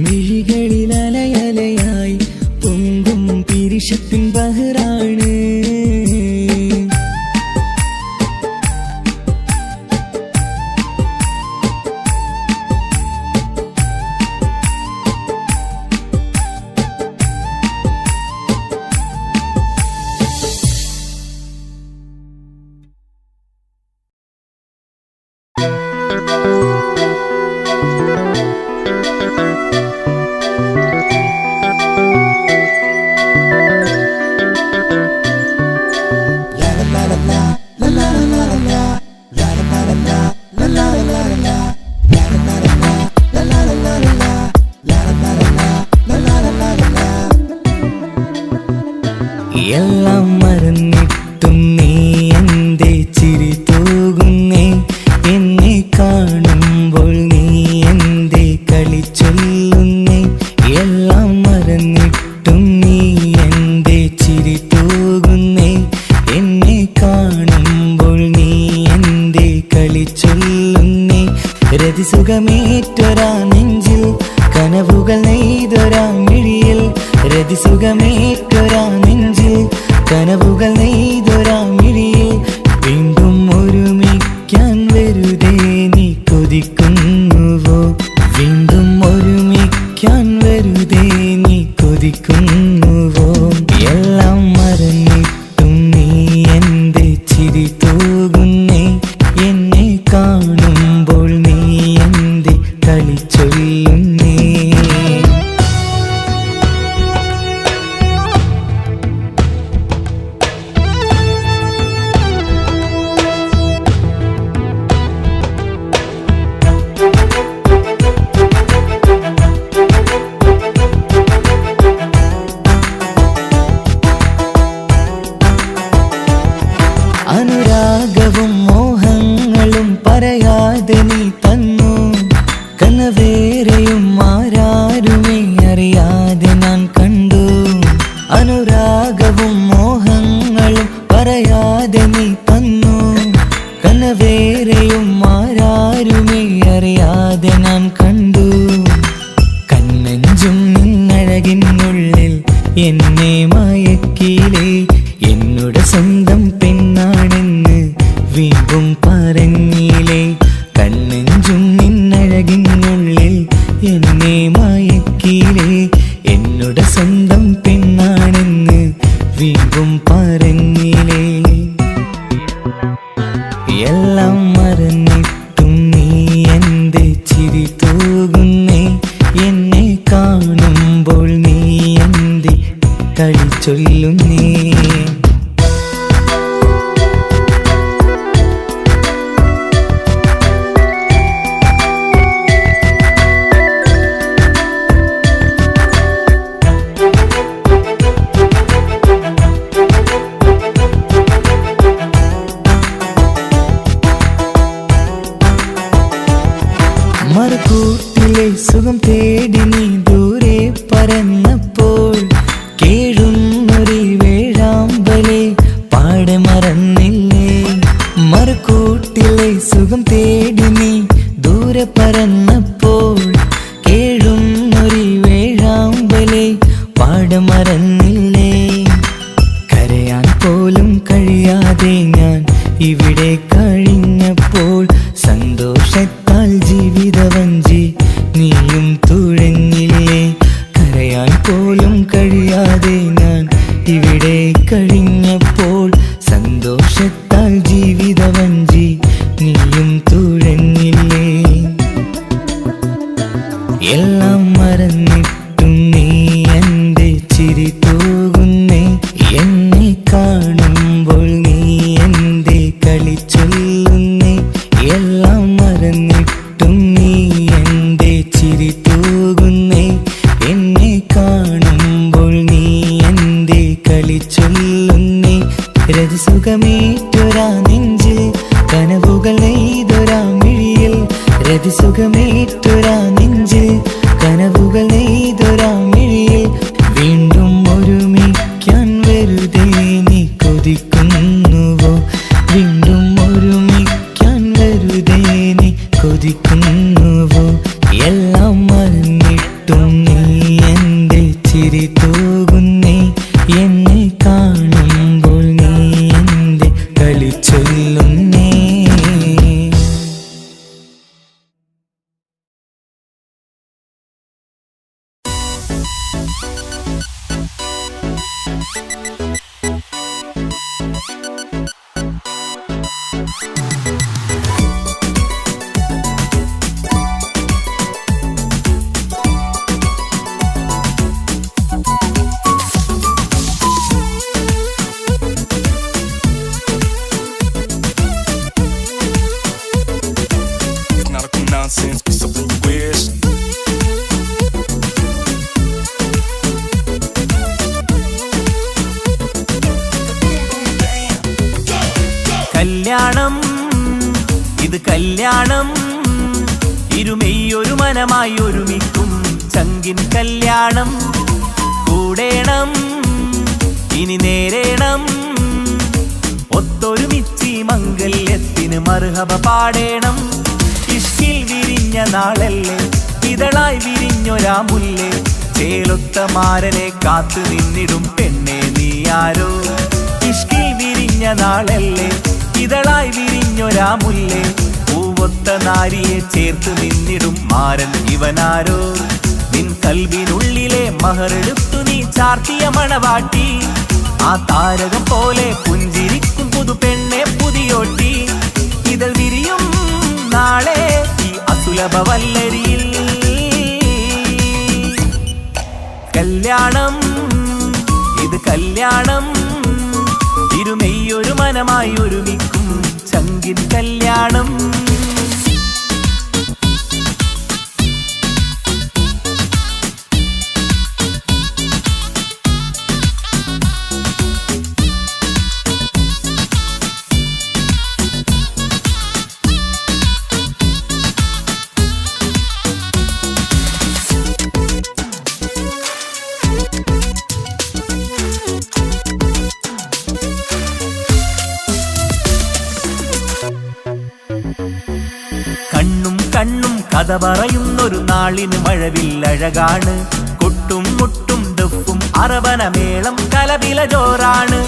മിഴികളിൽ അലയലയായി പൊങ്കും പിരിശത്തിൻ ബഹറാണ് എല്ലാം മറന്നിട്ടും നീ എന്റെ ചിരി തൂകുന്നേ എന്നെ കാണുമ്പോൾ നീ എന്റെ കളി ചൊല്ലുന്നേ എല്ലാം മറന്നിട്ടും നീ കനവുകൾ നെയ്തൊരാമിഴിയിൽ വീണ്ടും ഒരുമിക്കാൻ വെറുതെ നീ കൊതിക്കുന്നുവോ? വീണ്ടും ഒരുമിക്കാൻ വെറുതെ നീ കൊതിക്കുന്നുവോ? എല്ലാം മറന്നിട്ടും നീ എന്റെ ചിരി തൂകുന്നേ, എന്നെ കാണുമ്പോൾ നീ എന്റെ കളി ചൊല്ലുന്നേ. അനുരാഗവും മോഹങ്ങളും പറയാതെ നീ തന്നു, കനവേറെയും ആരാരുമേ അറിയാതെ ഞാൻ കണ്ടു. അനുരാഗവും മോഹങ്ങളും പറയാതെ നീ തന്നു, കനവേറെയും ആരാരുമേ അറിയാതെ ഞാൻ കണ്ടു. കണ്ണഞ്ചും നിന്നഴകിനുള്ളിൽ എന്നെ മയക്കിയിലേ, എന്നോട് സ്വന്തം പെണ്ണാണെന്ന് വീണ്ടും പറഞ്ഞില്ലേ. കണ്ണെഞ്ചും നിന്നഴകിനുള്ളിൽ എന്നെ മയക്കിയില്ലേ, എന്നോട് സ്വന്തം പെണ്ണാണെന്ന് വീണ്ടും പറഞ്ഞില്ലേ. എല്ലാം മറന്നിട്ടും നീ എന്റെ ചിരി തൂകുന്നേ, എന്നെ കാണുമ്പോൾ നീ എന്റെ കളി ചൊല്ലുന്നേ. മറുകൂട്ടിലെ സുഖം തേടി നീ ദൂരെ പറന്നപ്പോൾ, കേഴുന്നൊരു വേഴാമ്പലെ പാടെ മറന്നില്ലേ. മറുകൂട്ടിലെ സുഖം തേടി നീ ദൂരെ പറന്നപ്പോൾ, കേഴുന്നൊരു വേഴാമ്പലെ പാടെ മറന്നില്ലേ. കരയാൻ പോലും കഴിയാതെ ഞാൻ ഇവിടെ കഴിഞ്ഞപ്പോൾ, സന്തോഷത്താൽ ജീവിതവഞ്ചി നീയും തുഴഞ്ഞില്ലേ. കരയാൻ പോലും കഴിയാതെ ഞാൻ ഇവിടെ കഴിഞ്ഞപ്പോൾ, സന്തോഷത്താൽ ജീവിതവഞ്ചി നീയും തുഴഞ്ഞില്ലേ. എല്ലാം മറന്നിട്ടും നീ എന്റെ ചിരി തൂകുന്നേ, എന്നെ കാണുമ്പോൾ നീ എന്റെ കളി ചൊല്ലുന്നേ. എല്ലാം മറന്നിട്ടും നീ എന്റെ ചിരി തൂകുന്നേ, എന്നെ കാണുമ്പോൾ നീ എന്റെ കളി ചൊല്ലുന്നേ. രതിസുഖമേറ്റൊരാ നെഞ്ചിൽ കനവുകൾ നെയ്തൊരാമിഴിയിൽ, രതിസുഖമേറ്റൊരാ നെഞ്ചിൽ കനവുകൾ നെയ്തൊരാമിഴിയിൽ വീണ്ടും ഒരുമിക്കാൻ വെറുതെ നീ കൊതിക്കുന്നുവോ? വീണ്ടും ഒരുമിക്കാൻ വെറുതെ നീ കൊതിക്കുന്നുവോ? എല്ലാം മറന്നിട്ടും നീ എന്റെ ചിരി തൂകുന്നേ, എന്നെ കാണുമ്പോൾ നീ എന്റെ കളി ചൊല്ലുന്നേ.
Nonsense, be something you wish.
കല്യാണം ഇത് കല്യാണം, ഇരുമെയ്യൊരു മനമായി ഒരുമിക്കും ചങ്കിൻ കല്യാണം. കൂടേണം ഇനി നേരേണം, ഒത്തൊരുമിച്ചി മംഗല്യത്തിന് മർഹബ പാടേണം. ഇഷ്കിൽ വിരിഞ്ഞ നാളല്ലേ ഇതളായി വിരിഞ്ഞൊരാ മുല്ലേ, ചേലൊത്ത മാരനെ കാത്തു നിന്നിടും പെണ്ണെ നീയാരോ. വിരിഞ്ഞ നാളല്ലേ ഇതളായി വിരിഞ്ഞൊരാ മുല്ലേ പൂവൊത്ത നാരിയെ ചേർത്ത് നിന്നിടും മാരൻ ഇവനാരോ നിൻ കൽവിനുള്ളിലെ മഹറെടുത്തു നീ ചാർത്തിയ മണവാട്ടി ആ താരകം പോലെ പുഞ്ചിരിക്കും പുതു പെണ്ണെ പുതിയോട്ടി ഇതൾ വിരിയും നാളെ ഈ അസുലഭ വല്ലരിയിൽ കല്യാണം ഇത് കല്യാണം ഇരുമെയ്യൊരു മനമായി ഒരുമിക്കും ചങ്കിൻ കല്യാണം കണ്ണും കണ്ണും കഥ പറയുന്നൊരു നാളിന് മഴവില്ലഴകാണ് കൊട്ടും മുട്ടും ദഫും അറബനമേളം കലപില ജോറാണ്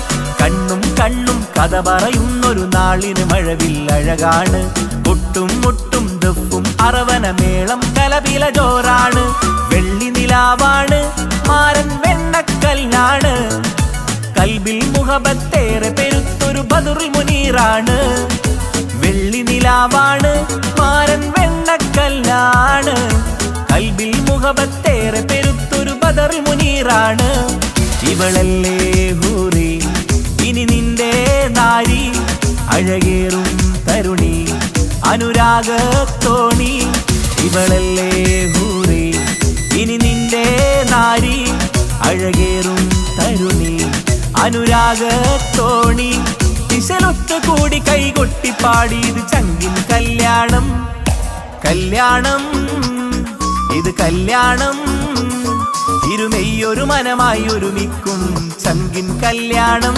കണ്ണും കണ്ണും കഥ പറയുന്നൊരു നാളിന് മഴവില്ലഴകാണ് കൊട്ടും മുട്ടും ദഫും അറബനമേളം കലപില ജോറാണ് വെള്ളി നിലാവാണ് മാരൻ വെണ്ണക്കല്ലാണ് കൽബിൽ മുഹബത്തേറെ പെരുത്തൊരു ബദറുൽ മുനീറാണ് വെള്ളി നിലാവാണ് മാരൻ വെണ്ണക്കല്ലാണ് കൽബിൽ മുഹബത്തേറെ പെരുത്തൊരു ബദറുൽ മുനീറാണ് ഇവളല്ലേ ഹൂറി ഇനി നിന്റെ നാരി അഴകേറും തരുണി അനുരാഗത്തോണി ഇവളല്ലേ ഹൂറി ഇനി നിന്റെ നാരി അഴകേറും തരുണി അനുരാഗത്തോണി ദിശലൊത്തു കൂടി കൈകൊട്ടിപ്പാടി ഇത് ചങ്കിൻ കല്യാണം കല്യാണം ഇത് കല്യാണം ഇരുമെയ്യൊരു മനമായി ഒരുമിക്കും ചങ്കിൻ കല്യാണം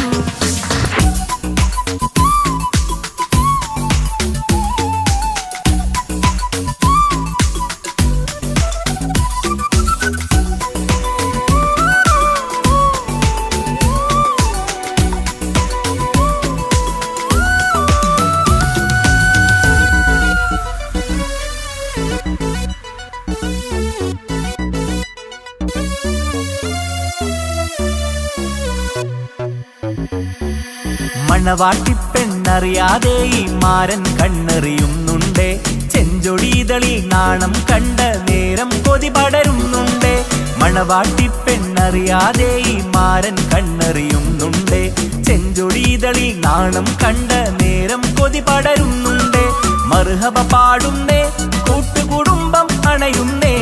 മണവാട്ടിപ്പെണ്ണറിയാതെ ഈ മാരൻ കണ്ണെറിയുന്നുണ്ടേ ചെഞ്ചൊടിതളിൽ നാണം കണ്ട നേരം കൊതി പടരുന്നുണ്ടേ മണവാട്ടിപ്പെണ്ണറിയാതെ ഈ മാരൻ കണ്ണെറിയുന്നുണ്ടേ ചെഞ്ചൊടിതളിൽ നാണം കണ്ട നേരം കൊതി പടരുന്നുണ്ടേ മർഹബ പാടുന്നേ കൂട്ടുകുടുംബം അണയുന്നേ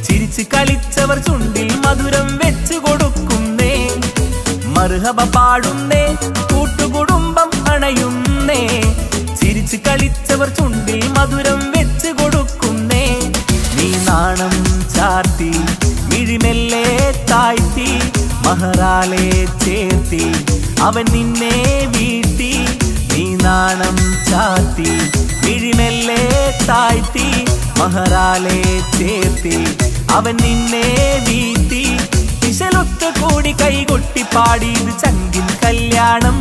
ചിരിച്ച് കളിച്ചവർ ചുണ്ടിൽ മധുരം വെച്ചു കൊടുക്കുന്നേ മർഹബ പാടുന്നേ കൂട്ടുകുടുംബം അണയുന്നേ ചിരിച്ച് കളിച്ചവർ ചുണ്ടിൽ മധുരം വെച്ച് കൊടുക്കുന്നേ നീ നാണം ചാർത്തി മിഴിമെല്ലെ താഴ്ത്തി മഹറാലെ ചേർത്തി അവൻ നിന്നെ വീഴ്ത്തി നീ നാണം ചാർത്തി മിഴിമെല്ലെ താഴ്ത്തി മഹറാലെ ചേർത്തി അവൻ നിന്നെ വീഴ്ത്തി ദിശലൊത്തു കൂടി കൈകൊട്ടിപ്പാടി ഇത് ചങ്കിൻ കല്യാണം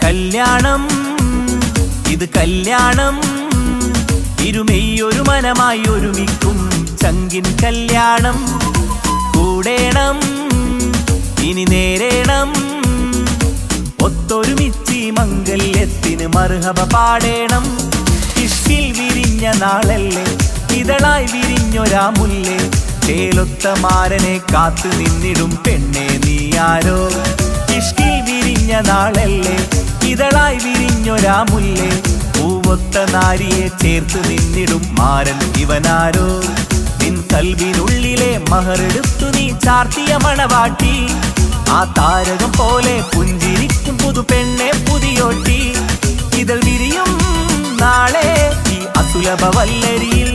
കല്യാണം ഇത് കല്യാണം ഇരുമെയ്യൊരു മനമായി ഒരുമിക്കും ചങ്കിൻ കല്യാണം കൂടേണം ഇനി നേരേണം ഒത്തൊരുമിച്ച് മംഗല്യത്തിന് മർഹബ പാടേണം ഇഷ്കിൽ വിരിഞ്ഞ നാളല്ലേ ഇതളായി വിരിഞ്ഞൊരാ മുല്ലേ ചേലൊത്ത മാരനെ കാത്തു നിന്നിടും പെണ്ണെ നീയാരോ ഇഷ്കിൽ വിരിഞ്ഞ നാളല്ലേ ഇതളായി വിരിഞ്ഞൊരാ മുല്ലേ പൂവൊത്ത നാരിയെ ചേർത്ത് നിന്നിടും മാരൻ ഇവനാരോ നിൻ കൽവിനുള്ളിലെ മഹറെടുത്തു നീ ചാർത്തിയ മണവാട്ടി ആ താരകം പോലെ പുഞ്ചിരിക്കും പുതു പെണ്ണെ പുതിയോട്ടി ഇതൾ വിരിയും നാളെ ഈ അസുലഭ വല്ലരിയിൽ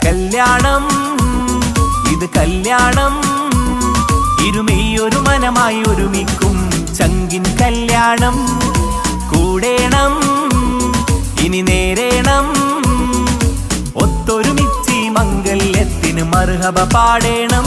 കല്യാണം ഇത് കല്യാണം ഇരുമെയ്യൊരു മനമായി ഒരുമിക്കും ചങ്കിൻ കല്യാണം കൂടേണം ഇനി നേരേണം ഒത്തൊരുമിച്ച് മംഗല്യത്തിന് മർഹബ പാടേണം